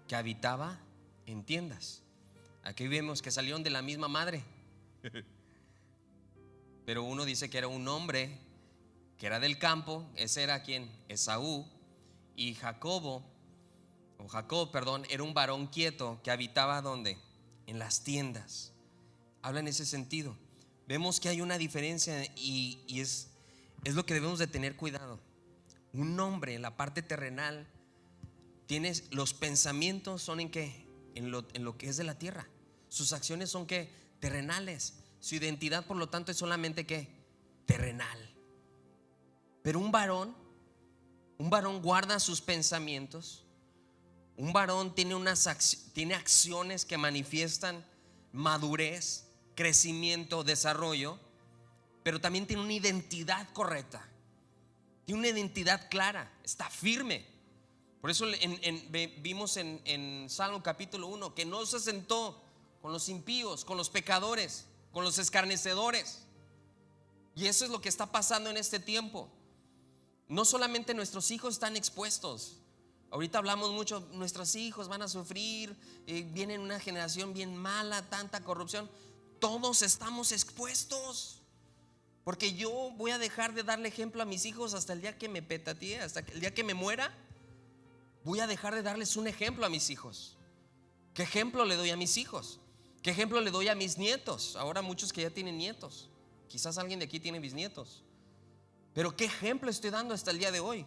que habitaba en tiendas. Aquí vemos que salieron de la misma madre, pero uno dice que era un hombre que era del campo. Ese era quien, Esaú. Y Jacob, perdón, era un varón quieto que habitaba ¿dónde? En las tiendas. Habla en ese sentido. Vemos que hay una diferencia y es lo que debemos de tener cuidado. Un hombre en la parte terrenal tienes, los pensamientos son en qué, en lo que es de la tierra. Sus acciones son qué, terrenales. Su identidad, por lo tanto, es solamente qué, terrenal. Pero un varón guarda sus pensamientos. Un varón tiene acciones que manifiestan madurez, crecimiento, desarrollo, pero también tiene una identidad correcta, tiene una identidad clara, está firme. Por eso vimos en Salmo capítulo 1 que no se sentó con los impíos, con los pecadores, con los escarnecedores. Y eso es lo que está pasando en este tiempo. No solamente nuestros hijos están expuestos. Ahorita hablamos mucho, nuestros hijos van a sufrir, viene una generación bien mala, tanta corrupción. Todos estamos expuestos. Porque yo voy a dejar de darle ejemplo a mis hijos hasta el día que me petatee, hasta el día que me muera. Voy a dejar de darles un ejemplo a mis hijos. ¿Qué ejemplo le doy a mis hijos? ¿Qué ejemplo le doy a mis nietos? Ahora muchos que ya tienen nietos. Quizás alguien de aquí tiene bisnietos. Pero ¿qué ejemplo estoy dando hasta el día de hoy?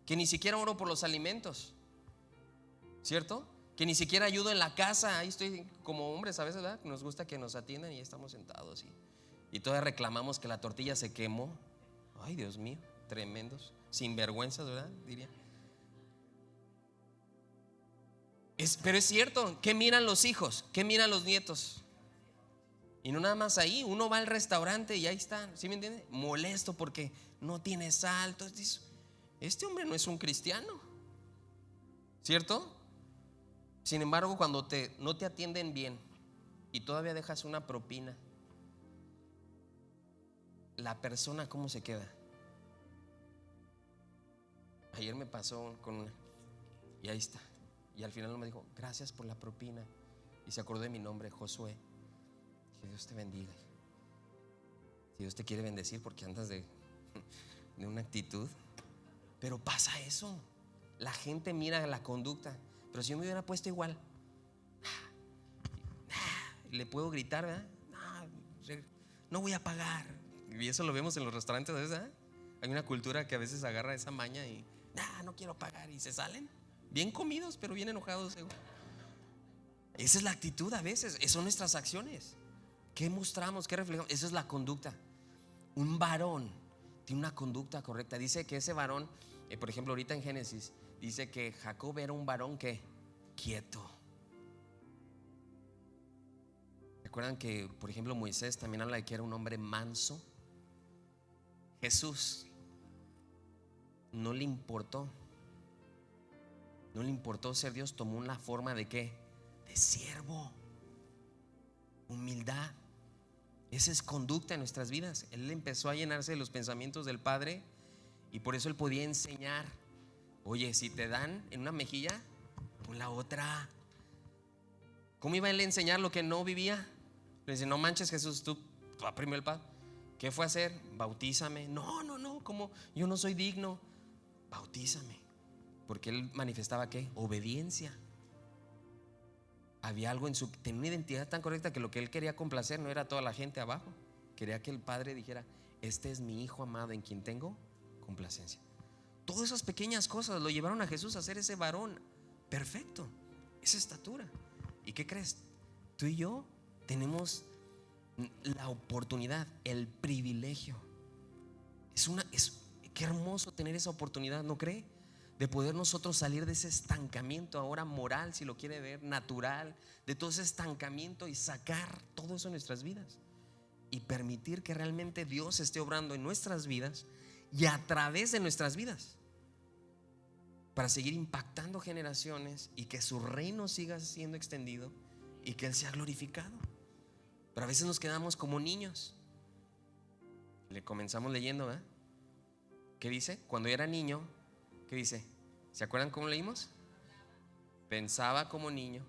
Que ni siquiera oro por los alimentos, ¿cierto? Que ni siquiera ayudo en la casa. Ahí estoy como hombres a veces, ¿verdad? Nos gusta que nos atiendan y estamos sentados y todavía reclamamos que la tortilla se quemó. Ay, Dios mío, tremendos, sinvergüenzas, ¿verdad? Diría. Pero es cierto, ¿qué miran los hijos? ¿Qué miran los nietos? Y no nada más ahí, uno va al restaurante y ahí están, ¿sí me entiende? Molesto porque no tiene sal. Entonces dice, este hombre no es un cristiano, ¿cierto? Sin embargo, cuando no te atienden bien y todavía dejas una propina, la persona ¿cómo se queda? Ayer me pasó con una, y ahí está. Y al final no me dijo, gracias por la propina. Y se acordó de mi nombre, Josué. Que Dios te bendiga. Si Dios te quiere bendecir porque andas de una actitud. Pero pasa eso. La gente mira la conducta. Pero si yo me hubiera puesto igual, le puedo gritar, ¿verdad? No voy a pagar. Y eso lo vemos en los restaurantes, ¿verdad? Hay una cultura que a veces agarra esa maña y no quiero pagar, y se salen bien comidos, pero bien enojados. Esa es la actitud a veces. Esas son nuestras acciones. ¿Qué mostramos? ¿Qué reflejamos? Esa es la conducta. Un varón tiene una conducta correcta. Dice que ese varón, por ejemplo, ahorita en Génesis, dice que Jacob era un varón que quieto. ¿Recuerdan que, por ejemplo, Moisés también habla de que era un hombre manso? Jesús no le importó. No le importó ser Dios, tomó una forma de ¿qué? De siervo. Humildad. Esa es conducta en nuestras vidas. Él empezó a llenarse de los pensamientos del Padre y por eso él podía enseñar. Oye, si te dan en una mejilla, pon la otra. ¿Cómo iba él a enseñar lo que no vivía? Le dice, no manches, Jesús, tú primero el Padre. ¿Qué fue a hacer? Bautízame. No, como yo no soy digno. Bautízame. Porque él manifestaba ¿qué? Obediencia. Había algo en su, tenía una identidad tan correcta que lo que él quería complacer no era toda la gente abajo. Quería que el Padre dijera, este es mi Hijo amado en quien tengo complacencia. Todas esas pequeñas cosas lo llevaron a Jesús a ser ese varón perfecto, esa estatura. ¿Y qué crees? Tú y yo tenemos la oportunidad, el privilegio. Qué hermoso tener esa oportunidad, ¿no cree? De poder nosotros salir de ese estancamiento ahora moral, si lo quiere ver, natural, de todo ese estancamiento y sacar todo eso en nuestras vidas y permitir que realmente Dios esté obrando en nuestras vidas y a través de nuestras vidas para seguir impactando generaciones y que su reino siga siendo extendido y que Él sea glorificado. Pero a veces nos quedamos como niños. Le comenzamos leyendo, ¿verdad? ¿Qué dice? Cuando era niño, ¿qué dice? ¿Se acuerdan cómo leímos? Pensaba como niño,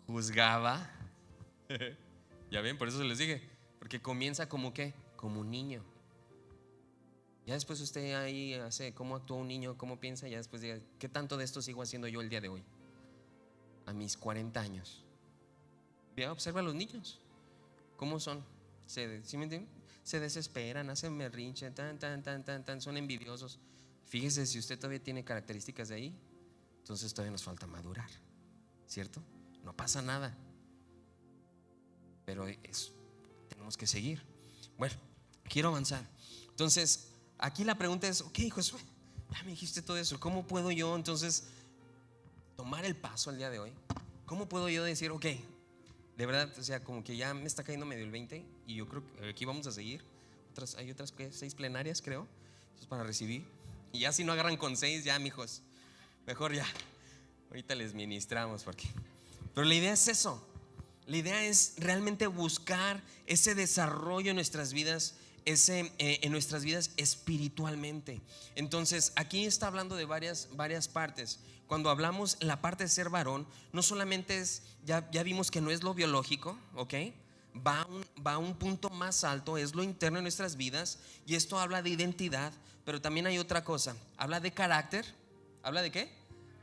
juzgaba. Ya ven, por eso se les dije, porque comienza como ¿qué? Como un niño. Ya después usted ahí hace cómo actúa un niño, cómo piensa, ya después diga, ¿qué tanto de esto sigo haciendo yo el día de hoy? A mis 40 años. Ya observa a los niños, ¿cómo son? ¿Sí me entienden? Se desesperan, hacen berrinche, son envidiosos. Fíjese, si usted todavía tiene características de ahí, entonces todavía nos falta madurar, ¿cierto? No pasa nada, pero tenemos que seguir. Bueno, quiero avanzar. Entonces, aquí la pregunta es, ok, Josué, ya me dijiste todo eso, ¿cómo puedo yo entonces tomar el paso el día de hoy? ¿Cómo puedo yo decir, ok, de verdad, o sea, como que ya me está cayendo medio el 20 y yo creo que aquí vamos a seguir. Hay otras 6 plenarias, creo, para recibir. Y ya si no agarran con 6, ya, mijos, mejor ya, ahorita les ministramos porque. Pero la idea es eso. La idea es realmente buscar ese desarrollo en nuestras vidas, en nuestras vidas espiritualmente. Entonces aquí está hablando de varias partes. Cuando hablamos la parte de ser varón, no solamente es, ya vimos que no es lo biológico, ¿ok? Va a un punto más alto, es lo interno de nuestras vidas. Y esto habla de identidad, pero también hay otra cosa. Habla de carácter. ¿Habla de qué?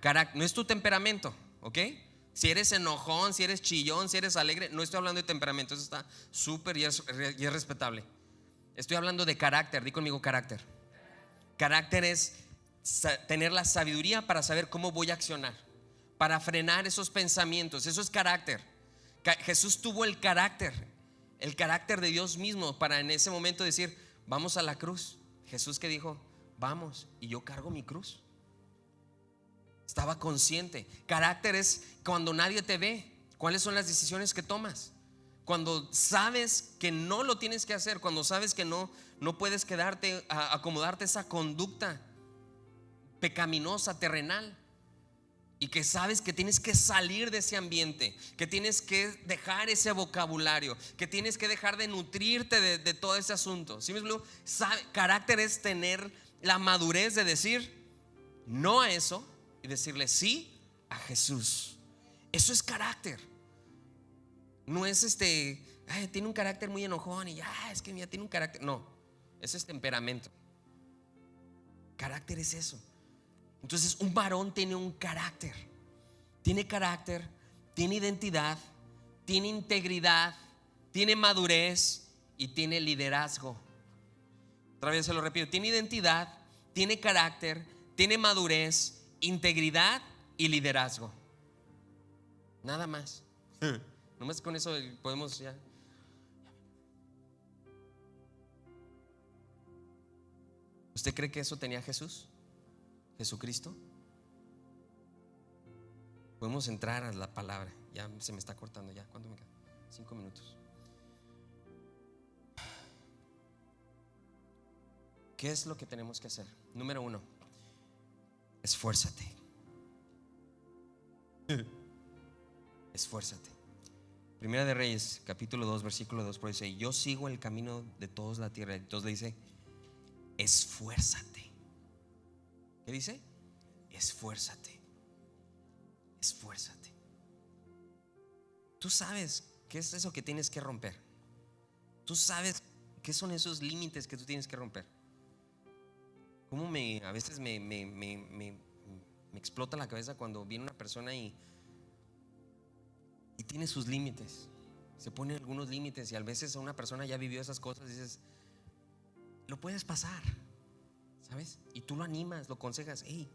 Carácter, no es tu temperamento, ¿ok? Si eres enojón, si eres chillón, si eres alegre, no estoy hablando de temperamento, eso está súper y es respetable. Estoy hablando de carácter, di conmigo carácter. Carácter es tener la sabiduría para saber cómo voy a accionar, para frenar esos pensamientos, eso es carácter. Jesús tuvo el carácter de Dios mismo para en ese momento decir, vamos a la cruz. Jesús que dijo, vamos, y yo cargo mi cruz. Estaba consciente. Carácter es cuando nadie te ve, cuáles son las decisiones que tomas. Cuando sabes que no lo tienes que hacer, cuando sabes que no puedes quedarte a acomodarte esa conducta pecaminosa, terrenal, y que sabes que tienes que salir de ese ambiente, que tienes que dejar ese vocabulario, que tienes que dejar de nutrirte de todo ese asunto. ¿Sí me explico? Carácter es tener la madurez de decir no a eso y decirle sí a Jesús. Eso es carácter. No es tiene un carácter muy enojón y ya, es que mira, tiene un carácter. No, eso es temperamento. Carácter es eso. Entonces un varón tiene un carácter. Tiene carácter, tiene identidad, tiene integridad, tiene madurez y tiene liderazgo. Otra vez se lo repito, tiene identidad, tiene carácter, tiene madurez, integridad y liderazgo. Nada más. Nomás con eso podemos ya. ¿Usted cree que eso tenía Jesús? ¿Jesucristo? Podemos entrar a la palabra. Ya se me está cortando ya. ¿Cuánto me queda? 5 minutos. ¿Qué es lo que tenemos que hacer? Número 1, esfuérzate. Esfuérzate. Primera de Reyes, capítulo 2, versículo 2, por dice: yo sigo el camino de todos la tierra. Entonces le dice: esfuérzate. ¿Qué dice? Esfuérzate. Esfuérzate. Tú sabes qué es eso que tienes que romper. Tú sabes qué son esos límites que tú tienes que romper. Cómo a veces me explota la cabeza cuando viene una persona y tiene sus límites. Se pone algunos límites y a veces a una persona ya vivió esas cosas y dices: lo puedes pasar, ¿sabes? Y tú lo animas, lo aconsejas: hey,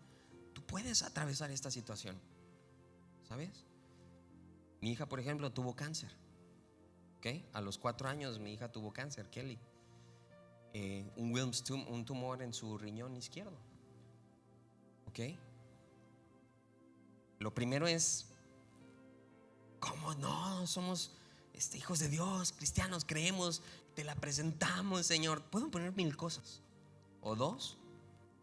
tú puedes atravesar esta situación, ¿sabes? Mi hija, por ejemplo, tuvo cáncer. ¿Okay? A los 4 años mi hija tuvo cáncer, Kelly. Un tumor en su riñón izquierdo. ¿Ok? Lo primero es: ¿cómo no? Somos hijos de Dios, cristianos, creemos, te la presentamos, Señor. Puedo poner 1000 cosas. O 2,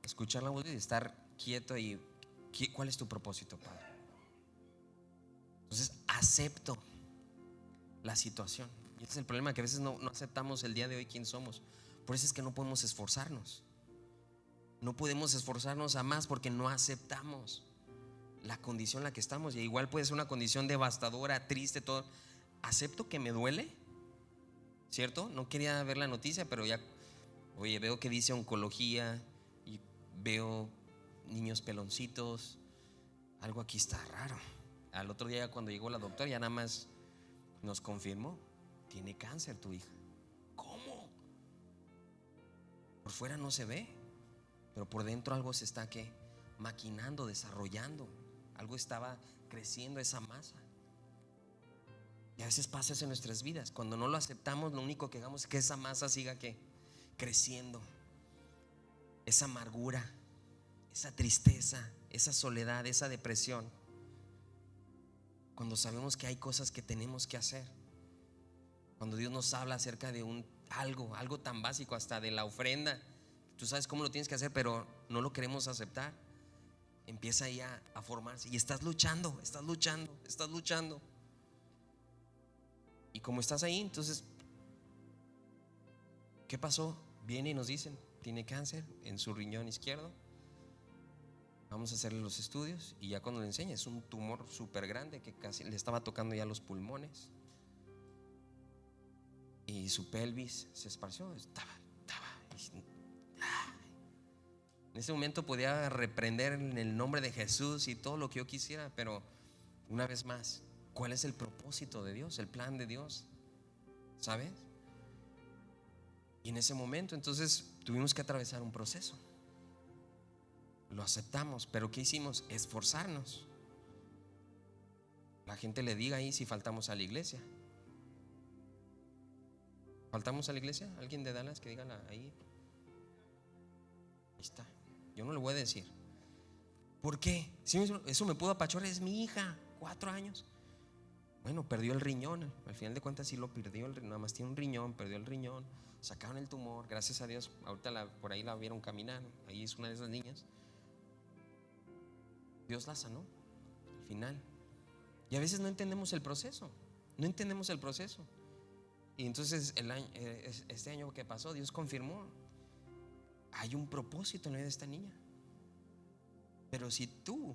escuchar la voz y estar quieto y ¿cuál es tu propósito, Padre? Entonces acepto la situación. Y ese es el problema, que a veces no aceptamos el día de hoy quién somos. Por eso es que no podemos esforzarnos. No podemos esforzarnos a más porque no aceptamos la condición en la que estamos. Y igual puede ser una condición devastadora, triste, todo. Acepto que me duele, ¿cierto? No quería ver la noticia, pero ya, oye, veo que dice oncología y veo niños peloncitos. Algo aquí está raro. Al otro día, cuando llegó la doctora, ya nada más nos confirmó: tiene cáncer tu hija. ¿Cómo? Por fuera no se ve, pero por dentro algo se está maquinando, desarrollando. Algo estaba creciendo, esa masa. Y a veces pasa eso en nuestras vidas. Cuando no lo aceptamos, lo único que hagamos es que esa masa siga creciendo. Esa amargura, esa tristeza, esa soledad, esa depresión. Cuando sabemos que hay cosas que tenemos que hacer. Cuando Dios nos habla acerca de algo tan básico, hasta de la ofrenda. Tú sabes cómo lo tienes que hacer, pero no lo queremos aceptar. Empieza ahí a formarse. Y estás luchando. Y como estás ahí, entonces, ¿qué pasó? Viene y nos dicen: tiene cáncer en su riñón izquierdo. Vamos a hacerle los estudios. Y ya cuando le enseña, es un tumor súper grande que casi le estaba tocando ya los pulmones. Y su pelvis se esparció. En ese momento podía reprender en el nombre de Jesús y todo lo que yo quisiera, pero una vez más, ¿cuál es el propósito de Dios? El plan de Dios, ¿sabes? Y en ese momento entonces tuvimos que atravesar un proceso. Lo aceptamos, pero ¿qué hicimos? Esforzarnos. La gente le diga ahí si faltamos a la iglesia. ¿Faltamos a la iglesia? ¿Alguien de Dallas que diga ahí? Ahí está. Yo no le voy a decir. ¿Por qué? Si eso me pudo apachurrar. Es mi hija, 4 años. Bueno, perdió el riñón. Al final de cuentas sí lo perdió. Nada más tiene un riñón, perdió el riñón. Sacaron el tumor, gracias a Dios. Ahorita por ahí la vieron caminar. Ahí es una de esas niñas. Dios la sanó al final. Y a veces no entendemos el proceso. No entendemos el proceso. Y entonces este año que pasó, Dios confirmó: hay un propósito en la vida de esta niña. Pero si tú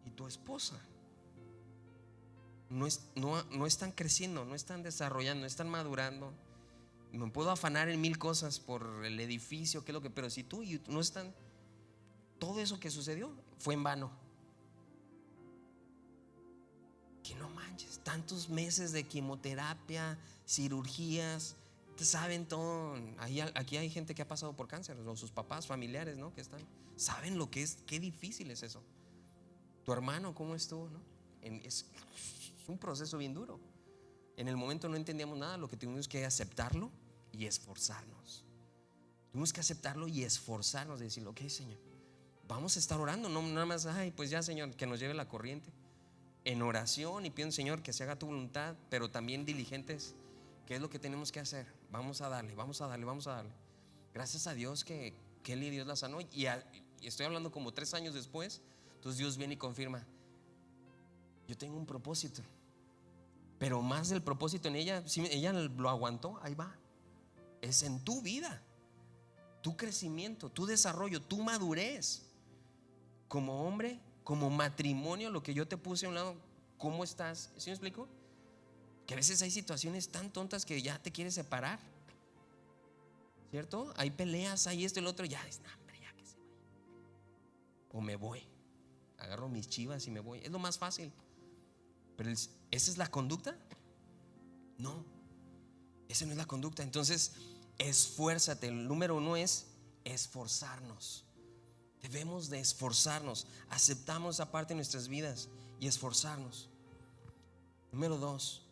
y tu esposa no están creciendo, no están desarrollando, no están madurando, me puedo afanar en 1000 cosas por el edificio, qué es lo que, pero si tú y no están, todo eso que sucedió fue en vano. Que no manches, tantos meses de quimioterapia, cirugías, saben todo. Aquí hay gente que ha pasado por cáncer, o sus papás, familiares, ¿no? Que saben lo que es, qué difícil es eso. Tu hermano, ¿cómo estuvo, no? Es un proceso bien duro. En el momento no entendíamos nada, lo que tuvimos que aceptarlo y esforzarnos. Tuvimos que aceptarlo y esforzarnos, de decir: ok, Señor, vamos a estar orando, no nada más, ay, pues ya, Señor, que nos lleve la corriente. En oración y pido, Señor, que se haga tu voluntad, pero también diligentes. ¿Qué es lo que tenemos que hacer? Vamos a darle. Gracias a Dios que Kelly Dios la sanó y estoy hablando como 3 años después. Entonces Dios viene y confirma: yo tengo un propósito, pero más del propósito en ella. Si ella lo aguantó, ahí va. Es en tu vida, tu crecimiento, tu desarrollo, tu madurez como hombre, como matrimonio. Lo que yo te puse a un lado, ¿cómo estás? ¿Sí me explico? Que a veces hay situaciones tan tontas que ya te quieres separar, ¿cierto? Hay peleas, hay esto y lo otro. Ya es, hombre, ya que se vaya. O me voy, agarro mis chivas y me voy. Es lo más fácil. Pero ¿esa es la conducta? No, esa no es la conducta. Entonces, esfuérzate. El número 1 es esforzarnos. Debemos de esforzarnos. Aceptamos esa parte de nuestras vidas y esforzarnos. Número 2,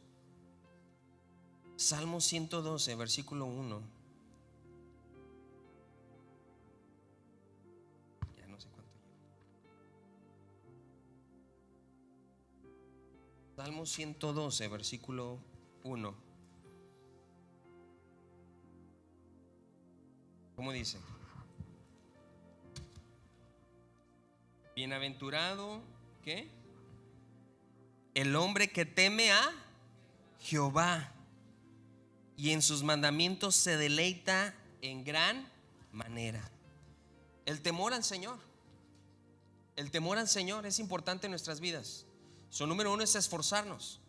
Salmo 112, versículo 1. Ya no sé cuánto llevo. Salmo 112, versículo 1. ¿Cómo dice? Bienaventurado, ¿qué? El hombre que teme a Jehová y en sus mandamientos se deleita en gran manera. El temor al Señor. El temor al Señor es importante en nuestras vidas. Su número 1 es esforzarnos,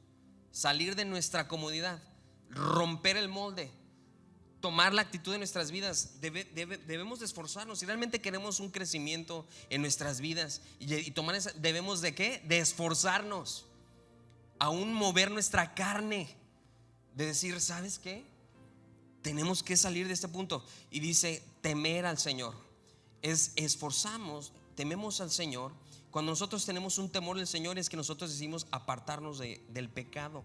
salir de nuestra comodidad, romper el molde, tomar la actitud de nuestras vidas. Debemos de esforzarnos. Si realmente queremos un crecimiento en nuestras vidas y tomar esa, debemos de ¿qué? De esforzarnos, aún mover nuestra carne, de decir, ¿sabes qué? Tenemos que salir de este punto. Y dice, temer al Señor. Tememos al Señor. Cuando nosotros tenemos un temor del Señor, es que nosotros decidimos apartarnos del pecado.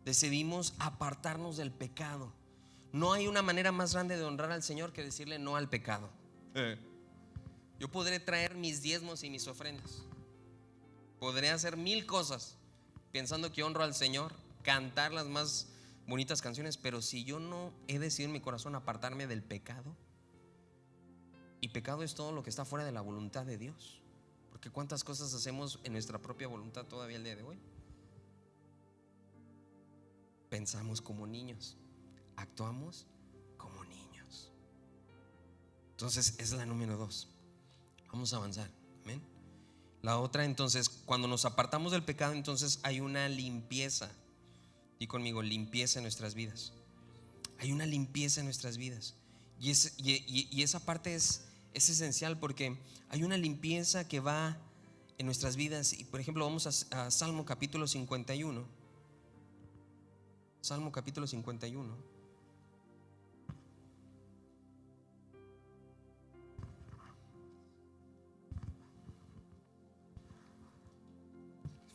Decidimos apartarnos del pecado. No hay una manera más grande de honrar al Señor que decirle no al pecado. Yo podré traer mis diezmos y mis ofrendas, podré hacer 1000 cosas pensando que honro al Señor, cantar las más bonitas canciones, pero si yo no he decidido en mi corazón apartarme del pecado, y pecado es todo lo que está fuera de la voluntad de Dios, porque cuántas cosas hacemos en nuestra propia voluntad todavía el día de hoy. Pensamos como niños, actuamos como niños. Entonces es la número 2. Vamos a avanzar, amén. La otra, entonces, cuando nos apartamos del pecado, entonces hay una limpieza. Y conmigo, limpieza en nuestras vidas. Hay una limpieza en nuestras vidas. Y esa parte es esencial, porque hay una limpieza que va en nuestras vidas. Y por ejemplo, vamos a Salmo capítulo 51. Salmo capítulo 51.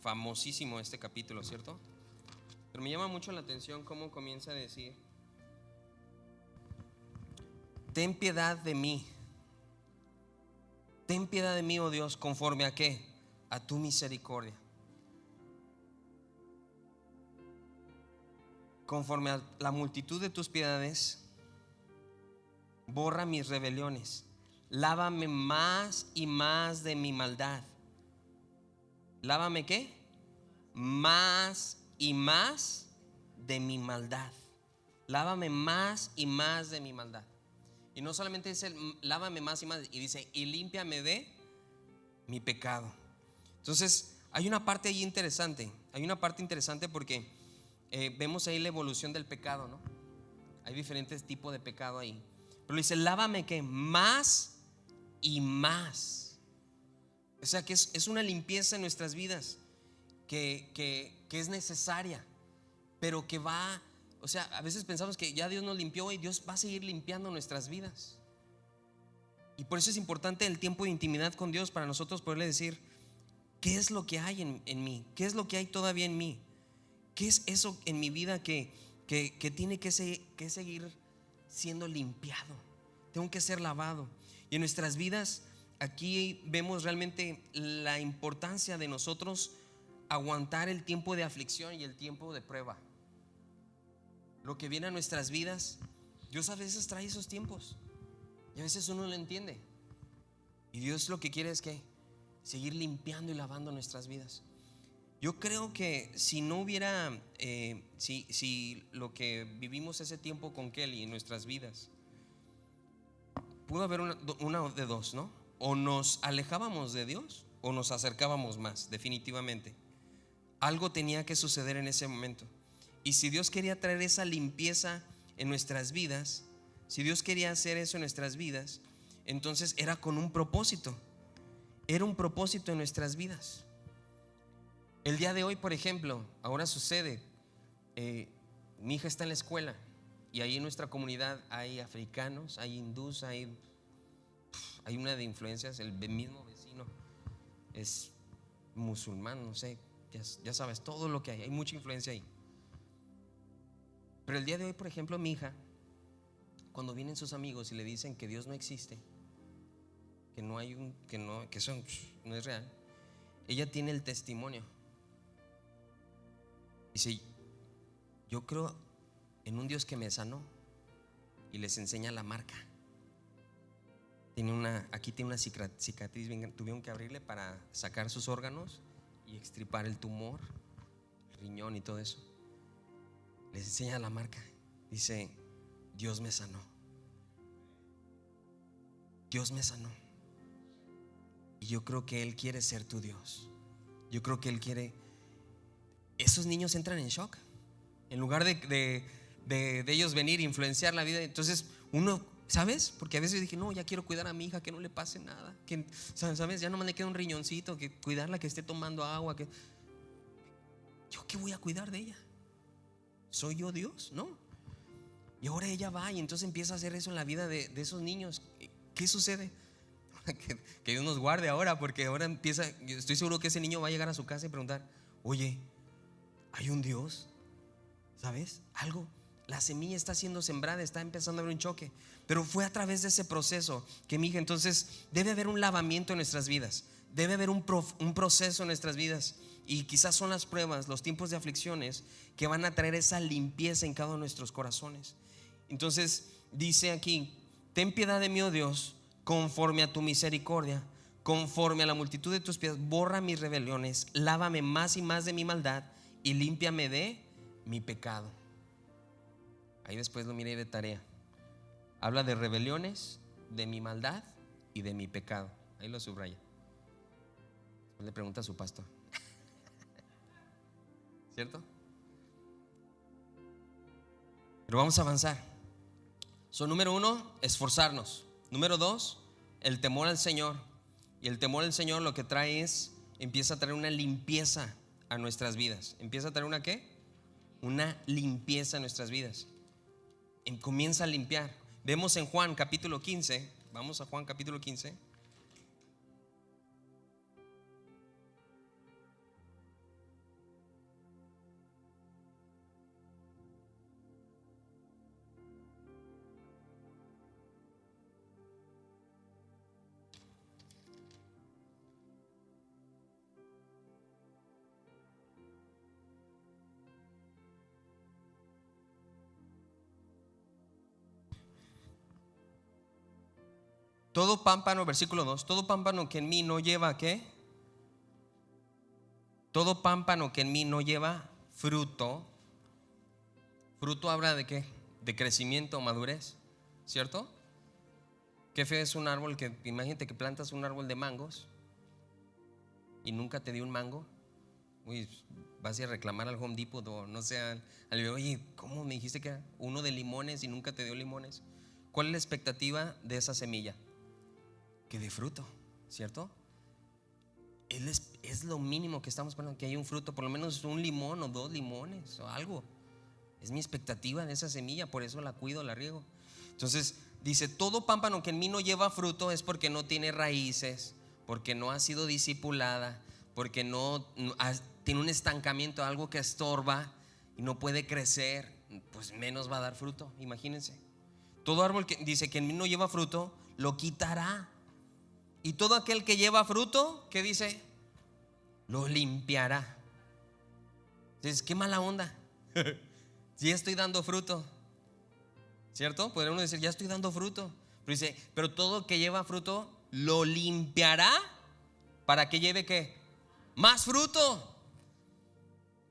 Famosísimo este capítulo, ¿cierto? Pero me llama mucho la atención cómo comienza a decir: ten piedad de mí. Ten piedad de mí, oh Dios, conforme a ¿qué? A tu misericordia. Conforme a la multitud de tus piedades, borra mis rebeliones. Lávame más y más de mi maldad. ¿Lávame qué? Más y más de mi maldad. Lávame más y más de mi maldad. Y no solamente dice lávame más y más, y dice y límpiame de mi pecado. Entonces hay una parte ahí interesante. Hay una parte interesante porque vemos ahí la evolución del pecado, ¿no? Hay diferentes tipos de pecado ahí. Pero dice lávame que más y más. O sea que es una limpieza en nuestras vidas que es necesaria, pero que va, o sea, a veces pensamos que ya Dios nos limpió y Dios va a seguir limpiando nuestras vidas. Y por eso es importante el tiempo de intimidad con Dios, para nosotros poderle decir ¿qué es lo que hay en mí? ¿Qué es lo que hay todavía en mí? ¿Qué es eso en mi vida que tiene que seguir siendo limpiado? Tengo que ser lavado. Y en nuestras vidas aquí vemos realmente la importancia de nosotros aguantar el tiempo de aflicción y el tiempo de prueba. Lo que viene a nuestras vidas, Dios a veces trae esos tiempos. Y a veces uno no lo entiende. Y Dios lo que quiere es que seguir limpiando y lavando nuestras vidas. Yo creo que si no hubiera, si lo que vivimos ese tiempo con Kelly en nuestras vidas, pudo haber una de dos, ¿no? O nos alejábamos de Dios o nos acercábamos más, definitivamente. Algo tenía que suceder en ese momento. Y si Dios quería traer esa limpieza en nuestras vidas, si Dios quería hacer eso en nuestras vidas, entonces era con un propósito. Era un propósito en nuestras vidas. El día de hoy, por ejemplo, ahora sucede, mi hija está en la escuela y ahí en nuestra comunidad hay africanos, hay hindús, hay una de influencias. El mismo vecino es musulmán, no sé, ya sabes todo lo que hay mucha influencia ahí. Pero el día de hoy, por ejemplo, mi hija, cuando vienen sus amigos y le dicen que Dios no existe, que eso no es real, ella tiene el testimonio. Dice: yo creo en un Dios que me sanó, y les enseña la marca. Aquí tiene una cicatriz, tuvieron que abrirle para sacar sus órganos y extirpar el tumor, el riñón y todo eso. Les enseña la marca. Dice: Dios me sanó. Dios me sanó. Y yo creo que Él quiere ser tu Dios. Yo creo que Él quiere. Esos niños entran en shock. En lugar de ellos venir e influenciar la vida. Entonces uno, ¿sabes? Porque a veces dije: no, ya quiero cuidar a mi hija, que no le pase nada, que, ¿sabes? Ya no me queda un riñoncito, que cuidarla, que esté tomando agua, que ¿yo qué voy a cuidar de ella? ¿Soy yo Dios? No. Y ahora ella va y entonces empieza a hacer eso en la vida de esos niños. ¿Qué sucede? Que Dios nos guarde ahora, porque ahora empieza. Estoy seguro que ese niño va a llegar a su casa y preguntar: oye, ¿hay un Dios? ¿Sabes? Algo, la semilla está siendo sembrada, está empezando a haber un choque. Pero fue a través de ese proceso que mi hija, entonces debe haber un lavamiento en nuestras vidas. Debe haber un proceso en nuestras vidas. Y quizás son las pruebas, los tiempos de aflicciones que van a traer esa limpieza en cada uno de nuestros corazones. Entonces dice aquí: ten piedad de mí, oh Dios, conforme a tu misericordia, conforme a la multitud de tus piedades, borra mis rebeliones, lávame más y más de mi maldad y límpiame de mi pecado. Ahí después lo miré de tarea. Habla de rebeliones, de mi maldad y de mi pecado. Ahí lo subraya. Después le pregunta a su pastor. ¿Cierto? Pero vamos a avanzar. Número 1, esforzarnos. Número 2, el temor al Señor. Y el temor al Señor lo que trae es, empieza a traer una limpieza a nuestras vidas. ¿Empieza a traer una qué? Una limpieza a nuestras vidas. Comienza a limpiar. Vemos en Juan capítulo 15. Vamos a Juan capítulo 15. Todo pámpano, versículo 2, todo pámpano que en mí no lleva ¿qué? Todo pámpano que en mí no lleva fruto. Fruto habla de ¿qué? De crecimiento, madurez, ¿cierto? Qué feo es un árbol que, imagínate que plantas un árbol de mangos y nunca te dio un mango. Uy, vas a ir a reclamar al Home Depot o no sé, oye, ¿cómo me dijiste que era uno de limones y nunca te dio limones? ¿Cuál es la expectativa de esa semilla? Que dé fruto, ¿cierto? Es lo mínimo que estamos esperando, que haya un fruto, por lo menos un limón o 2 limones o algo. Es mi expectativa de esa semilla, por eso la cuido, la riego. Entonces dice: todo pámpano que en mí no lleva fruto es porque no tiene raíces, porque no ha sido discipulada, porque tiene un estancamiento, algo que estorba y no puede crecer, pues menos va a dar fruto. Imagínense. Todo árbol que dice que en mí no lleva fruto, lo quitará. Y todo aquel que lleva fruto, ¿qué dice? Lo limpiará. Entonces, qué mala onda. Si ya estoy dando fruto, ¿cierto? Podría uno decir: ya estoy dando fruto. Pero dice, pero todo que lleva fruto lo limpiará para que lleve ¿qué? Más fruto.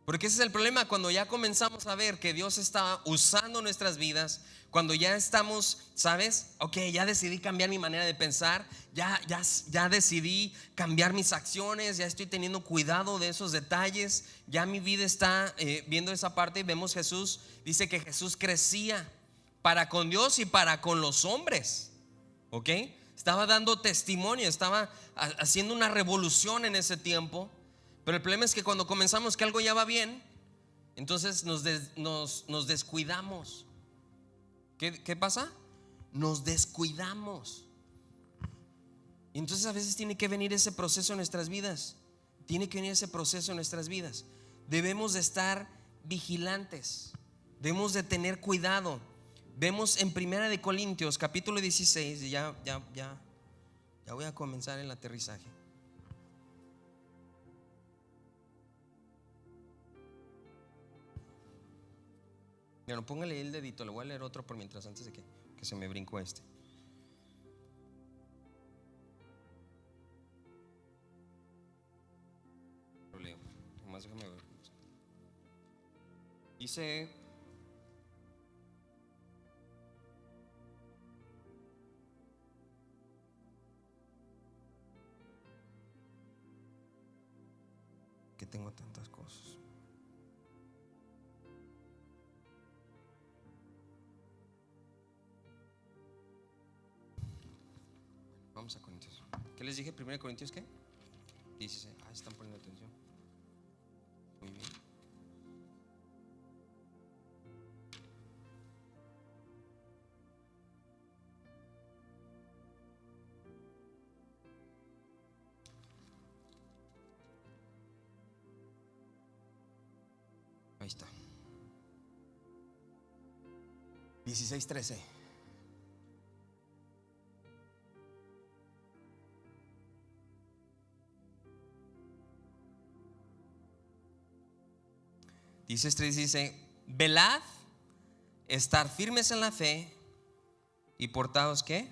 Porque ese es el problema, cuando ya comenzamos a ver que Dios está usando nuestras vidas, cuando ya estamos, ¿sabes? Ok, ya decidí cambiar mi manera de pensar, ya decidí cambiar mis acciones, ya estoy teniendo cuidado de esos detalles, ya mi vida está viendo esa parte. Y vemos Jesús, dice que Jesús crecía para con Dios y para con los hombres, ¿ok? Estaba dando testimonio, estaba haciendo una revolución en ese tiempo. Pero el problema es que cuando comenzamos que algo ya va bien, entonces nos descuidamos. ¿Qué pasa? Nos descuidamos. Y entonces a veces tiene que venir ese proceso en nuestras vidas. Tiene que venir ese proceso en nuestras vidas. Debemos de estar vigilantes. Debemos de tener cuidado. Vemos en 1 Corintios capítulo 16. Y ya voy a comenzar el aterrizaje. Bueno, póngale el dedito, le voy a leer otro por mientras, antes de que se me brincó este. Lo leo, nomás déjame ver. Dice: que tengo tantas cosas. Vamos a Corintios. ¿Qué les dije? 1 Corintios ¿qué? 16. Están poniendo atención. Muy bien. Ahí está. 16:13. Dice: velad, estar firmes en la fe y portaos ¿qué?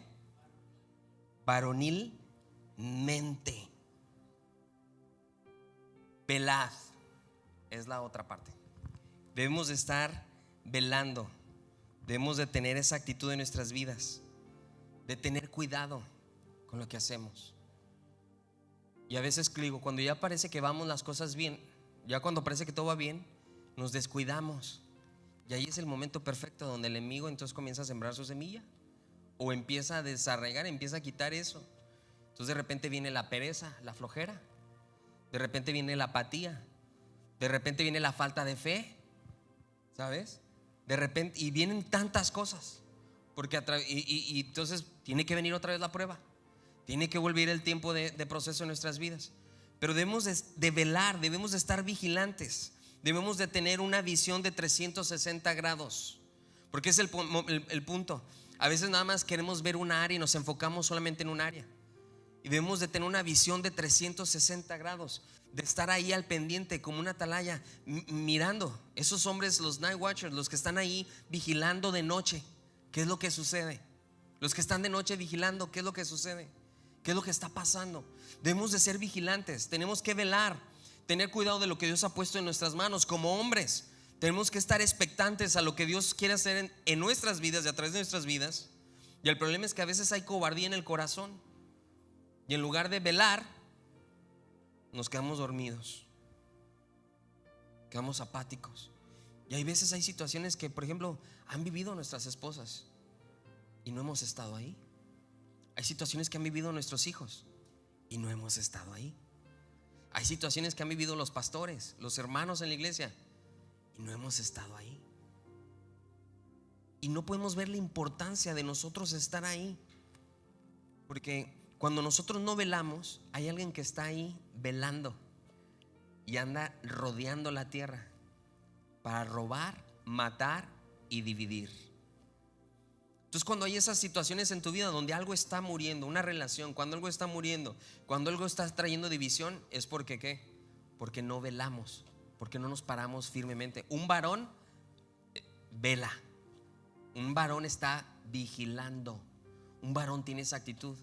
Varonilmente. Velad es la otra parte. Debemos de estar velando. Debemos de tener esa actitud en nuestras vidas, de tener cuidado con lo que hacemos. Y a veces digo, cuando ya parece que vamos las cosas bien, ya cuando parece que todo va bien, nos descuidamos. Y ahí es el momento perfecto donde el enemigo entonces comienza a sembrar su semilla, o empieza a desarraigar, empieza a quitar eso. Entonces de repente viene la pereza, la flojera. De repente viene la apatía. De repente viene la falta de fe, ¿sabes? De repente, y vienen tantas cosas. Porque y entonces tiene que venir otra vez la prueba. Tiene que volver el tiempo de proceso en nuestras vidas. Pero debemos de velar, debemos de estar vigilantes. Debemos de tener una visión de 360 grados. Porque es el punto. A veces nada más queremos ver una área y nos enfocamos solamente en un área. Y debemos de tener una visión de 360 grados, de estar ahí al pendiente como una atalaya, mirando esos hombres, los night watchers, los que están ahí vigilando de noche. ¿Qué es lo que sucede? Los que están de noche vigilando, ¿qué es lo que sucede? ¿Qué es lo que está pasando? Debemos de ser vigilantes, tenemos que velar, tener cuidado de lo que Dios ha puesto en nuestras manos como hombres. Tenemos que estar expectantes a lo que Dios quiere hacer en nuestras vidas y a través de nuestras vidas. Y el problema es que a veces hay cobardía en el corazón, y en lugar de velar, nos quedamos dormidos, quedamos apáticos. Y hay veces, hay situaciones que, por ejemplo, han vivido nuestras esposas y no hemos estado ahí. Hay situaciones que han vivido nuestros hijos y no hemos estado ahí. Hay situaciones que han vivido los pastores, los hermanos en la iglesia, y no hemos estado ahí. Y no podemos ver la importancia de nosotros estar ahí, porque cuando nosotros no velamos, hay alguien que está ahí velando y anda rodeando la tierra para robar, matar y dividir. Entonces, cuando hay esas situaciones en tu vida donde algo está muriendo, una relación, cuando algo está muriendo, cuando algo está trayendo división, es porque ¿qué? Porque no velamos, porque no nos paramos firmemente. Un varón vela, un varón está vigilando, Un varón tiene esa actitud.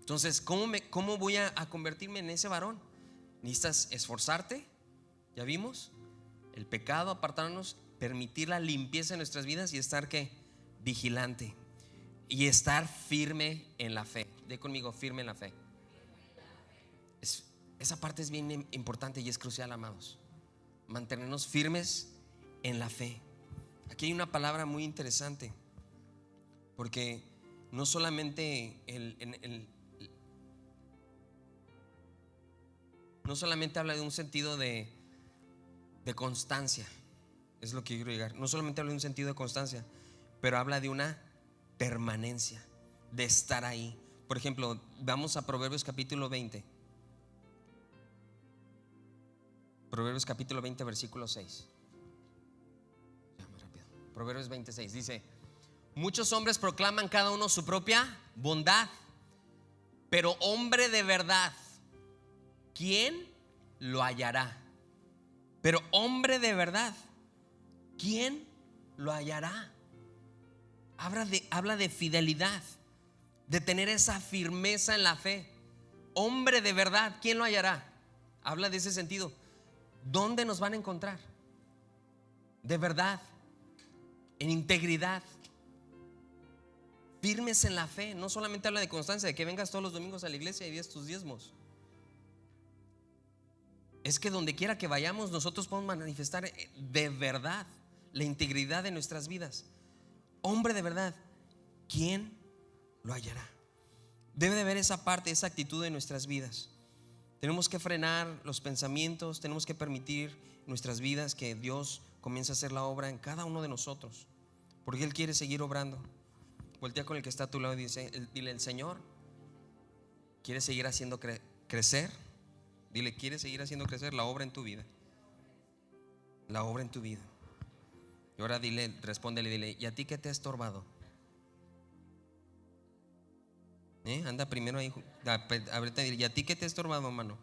Entonces, ¿cómo voy a convertirme en ese varón? Necesitas esforzarte, ya vimos, el pecado, apartarnos, permitir la limpieza en nuestras vidas y estar ¿qué? Vigilante y estar firme en la fe. De conmigo, firme en la fe. Esa parte es bien importante y es crucial, amados. Mantenernos firmes en la fe. Aquí hay una palabra muy interesante, porque no solamente no solamente habla de un sentido de constancia, es lo que quiero llegar. No solamente habla de un sentido de constancia, pero habla de una permanencia, de estar ahí. Por ejemplo, vamos a Proverbios capítulo 20. Proverbios capítulo 20, versículo 6. Ya, más rápido. Proverbios 26 dice: muchos hombres proclaman cada uno su propia bondad, pero hombre de verdad, ¿quién lo hallará? Pero hombre de verdad, ¿quién lo hallará? Habla de fidelidad, de tener esa firmeza en la fe. Hombre de verdad, ¿quién lo hallará? Habla de ese sentido. ¿Dónde nos van a encontrar? De verdad, en integridad, firmes en la fe. No solamente habla de constancia, de que vengas todos los domingos a la iglesia y des tus diezmos. Es que donde quiera que vayamos, nosotros podemos manifestar de verdad la integridad de nuestras vidas. Hombre de verdad, ¿quién lo hallará? Debe de haber esa parte, esa actitud en nuestras vidas. Tenemos que frenar los pensamientos, tenemos que permitir en nuestras vidas que Dios comience a hacer la obra en cada uno de nosotros, porque Él quiere seguir obrando. Voltea con el que está a tu lado y dile: el Señor quiere seguir haciendo crecer. Dile: quiere seguir haciendo crecer la obra en tu vida. La obra en tu vida. Y ahora respóndele, dile: ¿y a ti qué te ha estorbado? Anda primero ahí. Ahorita dile: ¿y a ti qué te ha estorbado, hermano?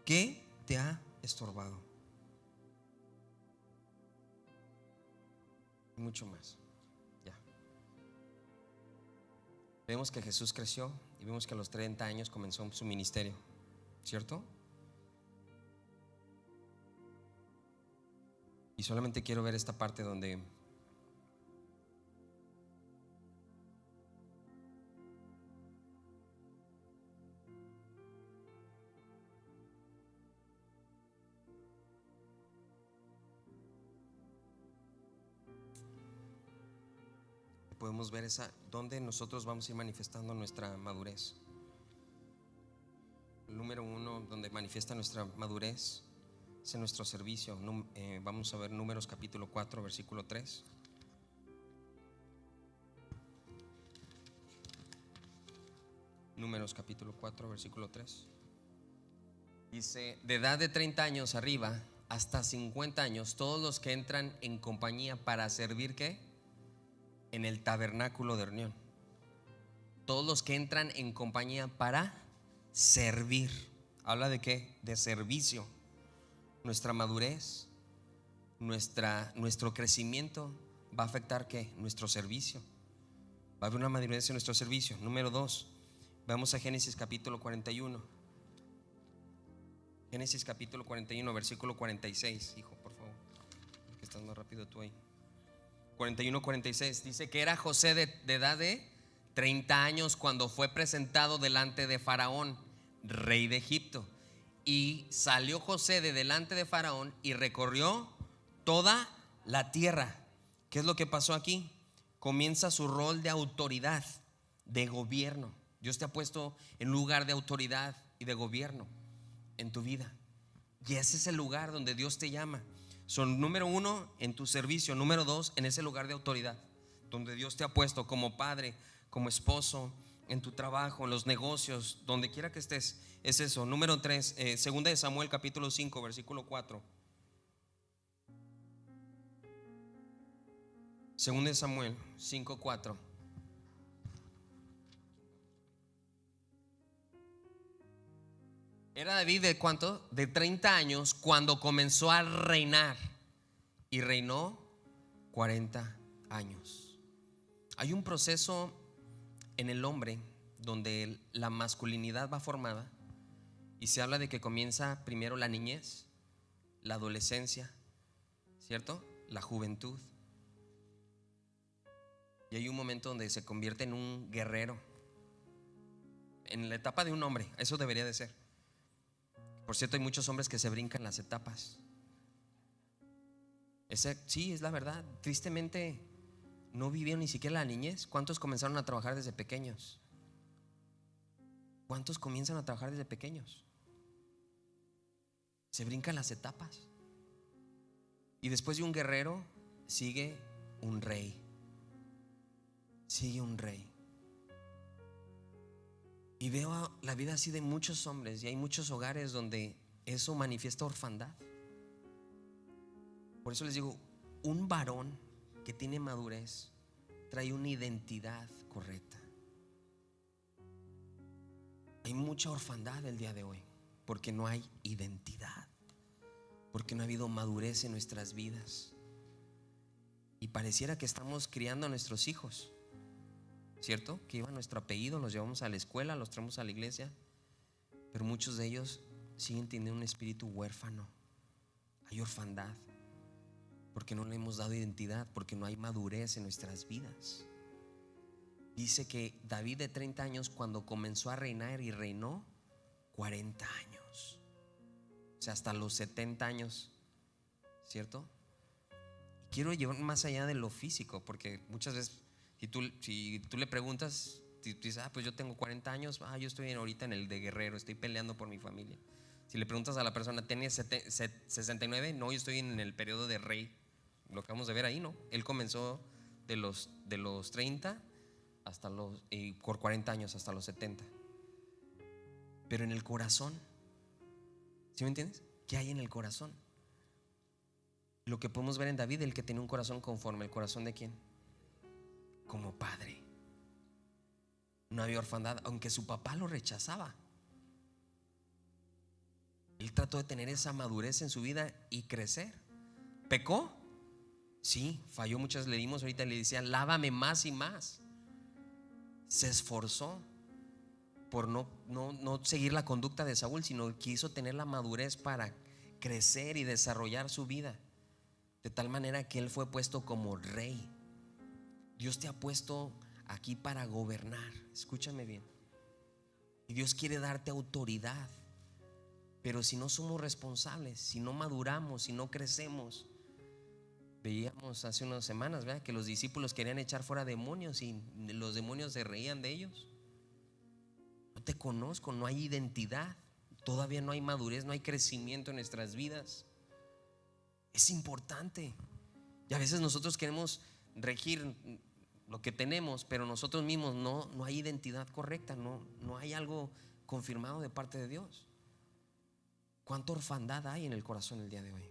¿Qué te ha estorbado? Y mucho más. Ya. Vemos que Jesús creció y vemos que a los 30 años comenzó su ministerio, ¿cierto? Y solamente quiero ver esta parte donde podemos ver donde nosotros vamos a ir manifestando nuestra madurez. El número 1 donde manifiesta nuestra madurez es en nuestro servicio. Vamos a ver Números capítulo 4, versículo 3. Números capítulo 4, versículo 3. Dice: de edad de 30 años arriba hasta 50 años, todos los que entran en compañía para servir, ¿qué? En el tabernáculo de reunión. Todos los que entran en compañía para servir. Habla de qué? De servicio. Nuestra madurez, nuestro crecimiento va a afectar ¿qué? Nuestro servicio. Va a haber una madurez en nuestro servicio. Número 2, vamos a Génesis capítulo 41. Génesis capítulo 41, versículo 46. Hijo, por favor, que estás más rápido tú ahí. 41, 46. Dice que era José de edad de 30 años cuando fue presentado delante de Faraón, rey de Egipto. Y salió José de delante de Faraón y recorrió toda la tierra. ¿Qué es lo que pasó aquí? Comienza su rol de autoridad, de gobierno. Dios te ha puesto en lugar de autoridad y de gobierno en tu vida. Y ese es el lugar donde Dios te llama. Son número 1 en tu servicio, número 2 en ese lugar de autoridad donde Dios te ha puesto como padre, como esposo, en tu trabajo, en los negocios, donde quiera que estés. Es eso. Número 3, segunda de Samuel capítulo 5, versículo 4. Segunda de Samuel 5, 4. Era David de ¿cuánto? De 30 años cuando comenzó a reinar, y reinó 40 años. Hay un proceso en el hombre, donde la masculinidad va formada, y se habla de que comienza primero la niñez, la adolescencia, ¿cierto? La juventud. Y hay un momento donde se convierte en un guerrero, en la etapa de un hombre. Eso debería de ser. Por cierto, hay muchos hombres que se brincan las etapas. Sí, es la verdad. Tristemente no vivieron ni siquiera la niñez. ¿Cuántos comenzaron a trabajar desde pequeños? ¿Cuántos comienzan a trabajar desde pequeños? Se brincan las etapas. Y después de un guerrero sigue un rey. Sigue un rey. Y veo la vida así de muchos hombres, y hay muchos hogares donde eso manifiesta orfandad. Por eso les digo, un varón que tiene madurez trae una identidad correcta. Hay mucha orfandad el día de hoy porque no hay identidad, porque no ha habido madurez en nuestras vidas. Y pareciera que estamos criando a nuestros hijos, ¿cierto? Que llevan nuestro apellido, los llevamos a la escuela, los traemos a la iglesia, pero muchos de ellos siguen teniendo un espíritu huérfano. Hay orfandad porque no le hemos dado identidad, porque no hay madurez en nuestras vidas. Dice que David de 30 años, cuando comenzó a reinar, y reinó 40 años, o sea, hasta los 70 años, ¿cierto? Y quiero llevar más allá de lo físico, porque muchas veces si tú le preguntas, tú dices, pues yo tengo 40 años, yo estoy ahorita en el de guerrero, estoy peleando por mi familia. Si le preguntas a la persona, ¿tienes 69? No, yo estoy en el periodo de rey. Lo acabamos de ver ahí, ¿no? Él comenzó de los 30 hasta por 40 años hasta los 70. Pero en el corazón, ¿sí me entiendes? ¿Qué hay en el corazón? Lo que podemos ver en David, el que tenía un corazón conforme el corazón de ¿quién? Como padre. No había orfandad, aunque su papá lo rechazaba. Él trató de tener esa madurez en su vida y crecer. ¿Pecó? Sí, falló muchas. Leímos ahorita, le decía, lávame más y más. Se esforzó por no seguir la conducta de Saúl, sino quiso tener la madurez para crecer y desarrollar su vida, de tal manera que él fue puesto como rey. Dios te ha puesto aquí para gobernar, escúchame bien. Y Dios quiere darte autoridad, pero si no somos responsables, si no maduramos, si no crecemos. Veíamos hace unas semanas, ¿verdad?, que los discípulos querían echar fuera demonios y los demonios se reían de ellos. No te conozco, no hay identidad, todavía no hay madurez, no hay crecimiento en nuestras vidas. Es importante. Y a veces nosotros queremos regir lo que tenemos, pero nosotros mismos no hay identidad correcta, no hay algo confirmado de parte de Dios. ¿Cuánta orfandad hay en el corazón el día de hoy?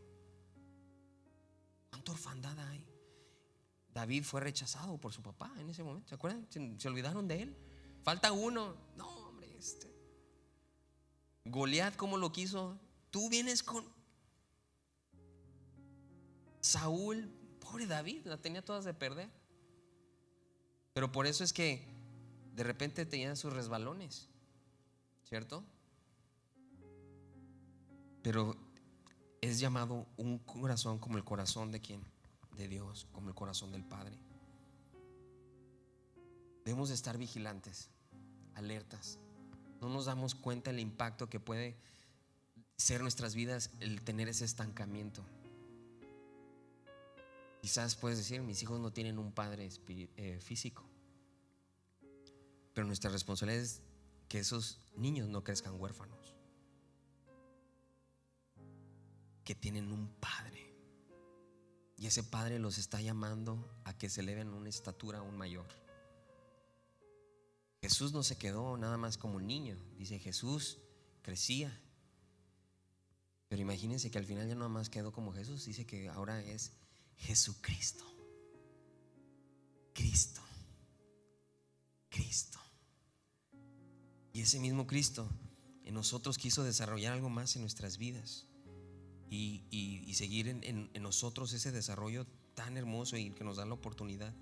¿Cuánta orfandad hay? David fue rechazado por su papá en ese momento, ¿se acuerdan? ¿Se olvidaron de él? Falta uno. No, hombre, Goliat, ¿cómo lo quiso? Tú vienes con Saúl. Pobre David, la tenía todas de perder. Pero por eso es que de repente tenía sus resbalones, ¿cierto? Pero es llamado un corazón como el corazón de ¿quién? De Dios, como el corazón del Padre. Debemos de estar vigilantes, alertas. No nos damos cuenta del impacto que puede ser nuestras vidas el tener ese estancamiento. Quizás puedes decir, mis hijos no tienen un padre físico, pero nuestra responsabilidad es que esos niños no crezcan huérfanos, que tienen un padre, y ese padre los está llamando a que se eleven a una estatura aún mayor. Jesús no se quedó nada más como un niño. Dice, Jesús crecía, pero imagínense que al final ya no nada más quedó como Jesús. Dice que ahora es Jesucristo. Cristo. Y ese mismo Cristo en nosotros quiso desarrollar algo más en nuestras vidas y seguir en nosotros ese desarrollo tan hermoso y que nos da la oportunidad.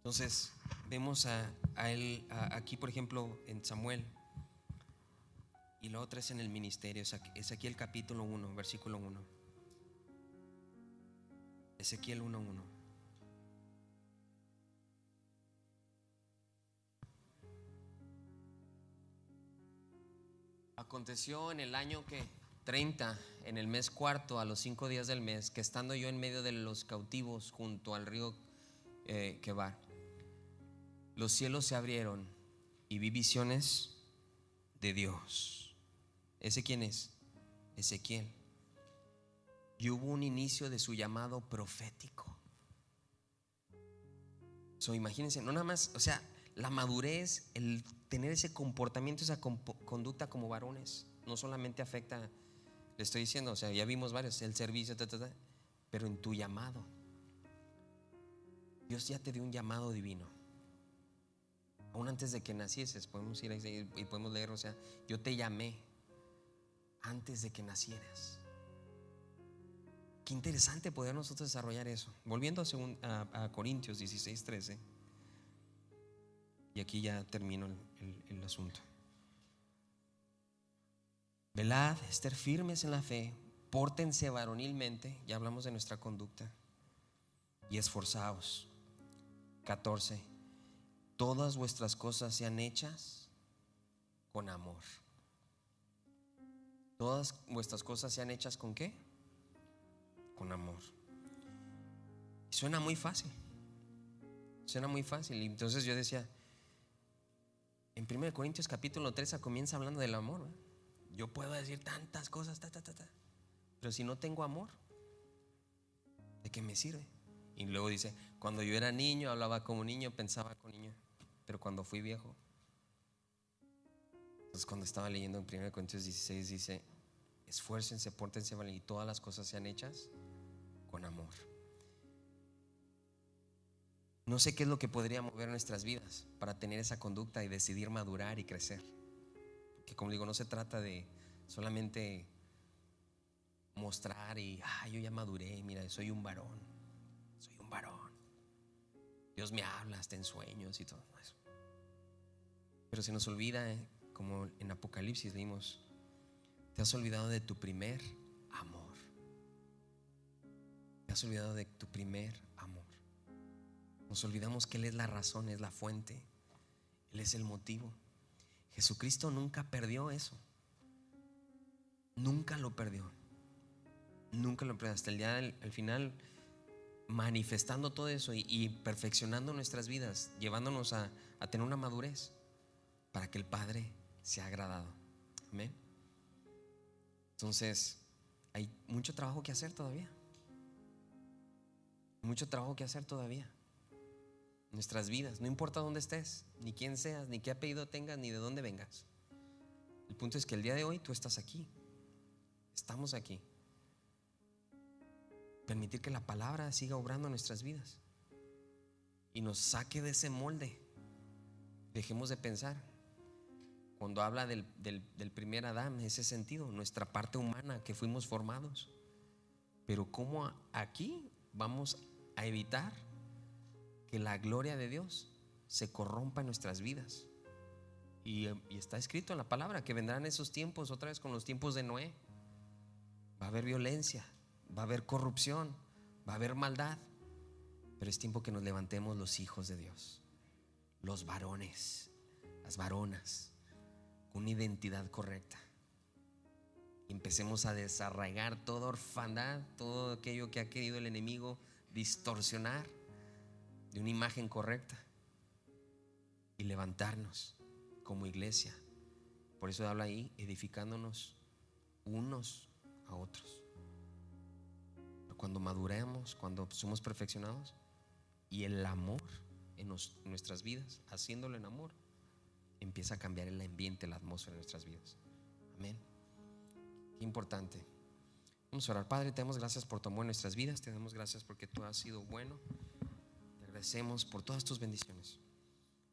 Entonces vemos a él aquí, por ejemplo, en Samuel. Y la otra es en el ministerio. Ezequiel capítulo 1, versículo 1. Ezequiel 1:1. Aconteció en el año que 30, en el mes cuarto, a los 5 días del mes, que estando yo en medio de los cautivos junto al río Quebar, los cielos se abrieron y vi visiones de Dios. ¿Ese quién es? Ezequiel. Y hubo un inicio de su llamado profético. Imagínense, no nada más, o sea, la madurez, el tener ese comportamiento, esa conducta como varones, no solamente afecta, le estoy diciendo, o sea, ya vimos varios, el servicio, pero en tu llamado. Dios ya te dio un llamado divino. Aún antes de que nacieses, podemos ir ahí y podemos leer, o sea, yo te llamé antes de que nacieras. Qué interesante poder nosotros desarrollar eso. Volviendo a Corintios 16:13. Y aquí ya termino el asunto. Velad, estar firmes en la fe, pórtense varonilmente, ya hablamos de nuestra conducta, y esforzaos. 14. Todas vuestras cosas sean hechas con amor. Todas vuestras cosas sean hechas ¿con qué? Con amor. Suena muy fácil. Suena muy fácil. Y entonces yo decía, en 1 Corintios capítulo 13 comienza hablando del amor, ¿eh? Yo puedo decir tantas cosas, pero si no tengo amor, ¿de qué me sirve? Y luego dice, cuando yo era niño, hablaba como niño, pensaba como niño, pero cuando fui viejo. Entonces cuando estaba leyendo en 1 Corintios 16 dice, esfuércense, pórtense y todas las cosas sean hechas con amor. No sé qué es lo que podría mover nuestras vidas para tener esa conducta y decidir madurar y crecer. Que como digo, no se trata de solamente mostrar y yo ya maduré, mira, soy un varón. Dios me habla hasta en sueños y todo eso. Pero se nos olvida, como en Apocalipsis leímos, te has olvidado de tu primer amor. Te has olvidado de tu primer amor. Nos olvidamos que Él es la razón, es la fuente, Él es el motivo. Jesucristo nunca perdió eso. Nunca lo perdió. Nunca lo perdió. Hasta el día al final, manifestando todo eso y perfeccionando nuestras vidas, llevándonos a tener una madurez para que el Padre sea agradado. Amén. Entonces hay mucho trabajo que hacer todavía. Mucho trabajo que hacer todavía. Nuestras vidas, no importa dónde estés, ni quién seas, ni qué apellido tengas, ni de dónde vengas. El punto es que el día de hoy tú estás aquí. Estamos aquí. Permitir que la palabra siga obrando en nuestras vidas y nos saque de ese molde. Dejemos de pensar. Cuando habla del primer Adán, ese sentido, nuestra parte humana que fuimos formados. Pero ¿cómo aquí vamos a evitar que la gloria de Dios se corrompa en nuestras vidas? Y está escrito en la palabra que vendrán esos tiempos, otra vez con los tiempos de Noé. Va a haber violencia, va a haber corrupción, va a haber maldad. Pero es tiempo que nos levantemos los hijos de Dios, los varones, las varonas, con una identidad correcta. Y empecemos a desarraigar toda orfandad, todo aquello que ha querido el enemigo distorsionar de una imagen correcta, y levantarnos como iglesia. Por eso habla ahí, edificándonos unos a otros. Pero cuando maduremos, cuando somos perfeccionados y el amor en nuestras vidas, haciéndolo en amor, empieza a cambiar el ambiente, la atmósfera de nuestras vidas. Amén. Qué importante. Vamos a orar. Padre, te damos gracias por tu amor en nuestras vidas. Te damos gracias porque tú has sido bueno. Te agradecemos por todas tus bendiciones.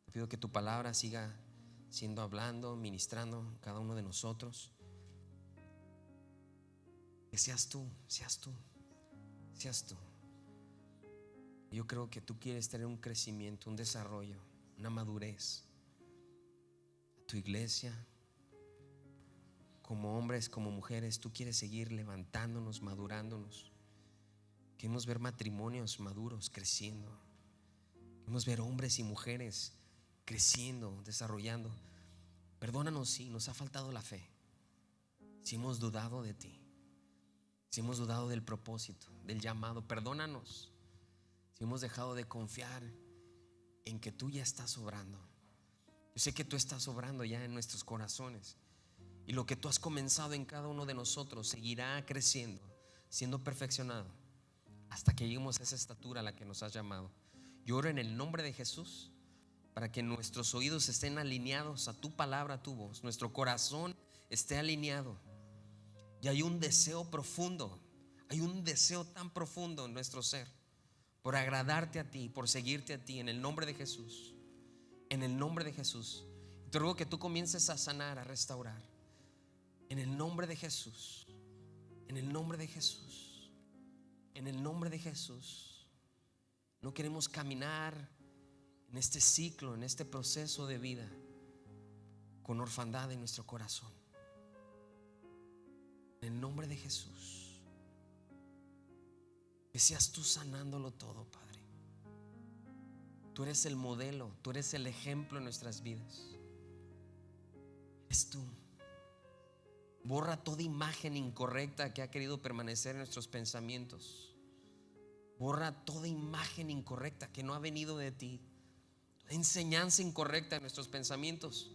Te pido que tu palabra siga siendo hablando, ministrando en cada uno de nosotros. Que seas tú. Yo creo que tú quieres tener un crecimiento, un desarrollo, una madurez. Tu iglesia, como hombres, como mujeres, tú quieres seguir levantándonos, madurándonos. Queremos ver matrimonios maduros creciendo. Queremos ver hombres y mujeres creciendo, desarrollando. Perdónanos si nos ha faltado la fe, si hemos dudado de ti, si hemos dudado del propósito, del llamado. Perdónanos si hemos dejado de confiar en que tú ya estás obrando. Yo sé que tú estás obrando ya en nuestros corazones, y lo que tú has comenzado en cada uno de nosotros seguirá creciendo, siendo perfeccionado hasta que lleguemos a esa estatura a la que nos has llamado. Yo oro en el nombre de Jesús para que nuestros oídos estén alineados a tu palabra, a tu voz, nuestro corazón esté alineado, y hay un deseo profundo, hay un deseo tan profundo en nuestro ser por agradarte a ti, por seguirte a ti, en el nombre de Jesús. En el nombre de Jesús te ruego que tú comiences a sanar, a restaurar, en el nombre de Jesús, en el nombre de Jesús, en el nombre de Jesús. No queremos caminar en este ciclo, en este proceso de vida, con orfandad en nuestro corazón. En el nombre de Jesús, que seas tú sanándolo todo, Padre. Tú eres el modelo, tú eres el ejemplo en nuestras vidas. Eres tú. Borra toda imagen incorrecta que ha querido permanecer en nuestros pensamientos. Borra toda imagen incorrecta que no ha venido de ti, toda enseñanza incorrecta en nuestros pensamientos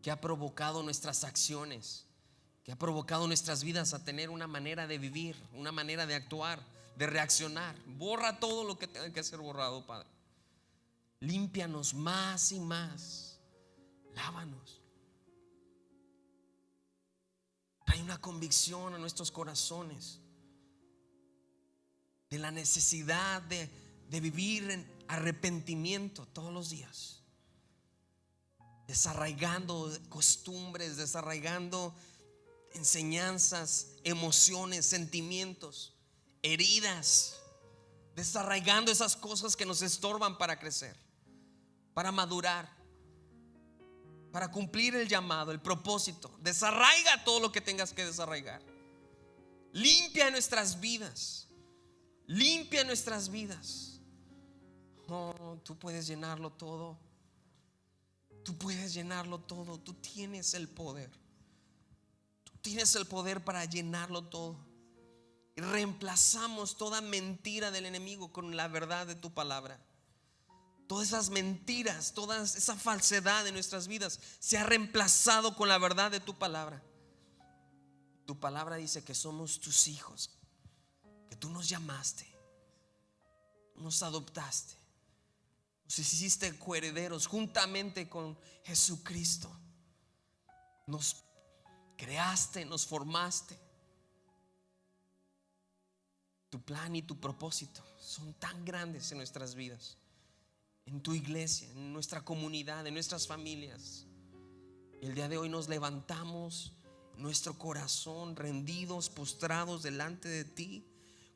que ha provocado nuestras acciones, que ha provocado nuestras vidas a tener una manera de vivir, una manera de actuar, de reaccionar. Borra todo lo que tenga que ser borrado, Padre. Límpianos más y más. Lávanos. Hay una convicción en nuestros corazones de la necesidad de vivir en arrepentimiento todos los días, desarraigando costumbres, desarraigando enseñanzas, emociones, sentimientos, heridas, desarraigando esas cosas que nos estorban para crecer, para madurar, para cumplir el llamado, el propósito. Desarraiga todo lo que tengas que desarraigar. Limpia nuestras vidas, limpia nuestras vidas. Oh, tú puedes llenarlo todo. Tú puedes llenarlo todo. Tú tienes el poder. Tú tienes el poder para llenarlo todo. Y reemplazamos toda mentira del enemigo con la verdad de tu palabra. Todas esas mentiras, toda esa falsedad de nuestras vidas se ha reemplazado con la verdad de tu palabra. Tu palabra dice que somos tus hijos, que tú nos llamaste, nos adoptaste, nos hiciste coherederos juntamente con Jesucristo. Nos creaste, nos formaste. Tu plan y tu propósito son tan grandes en nuestras vidas, en tu iglesia, en nuestra comunidad, en nuestras familias. Y el día de hoy nos levantamos, nuestro corazón rendidos, postrados delante de ti,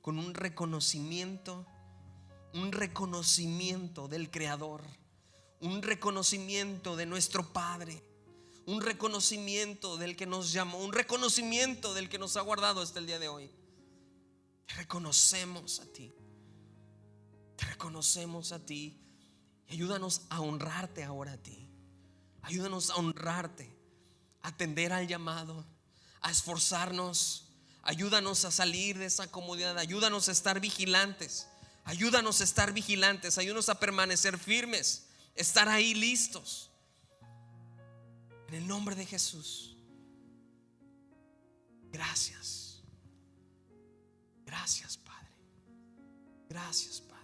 con un reconocimiento del Creador, un reconocimiento de nuestro Padre, un reconocimiento del que nos llamó, un reconocimiento del que nos ha guardado hasta el día de hoy. Te reconocemos a ti, te reconocemos a ti. Ayúdanos a honrarte ahora a ti. Ayúdanos a honrarte, a atender al llamado, a esforzarnos. Ayúdanos a salir de esa comodidad. Ayúdanos a estar vigilantes. Ayúdanos a estar vigilantes. Ayúdanos a permanecer firmes, estar ahí listos. En el nombre de Jesús. Gracias. Gracias, Padre. Gracias, Padre.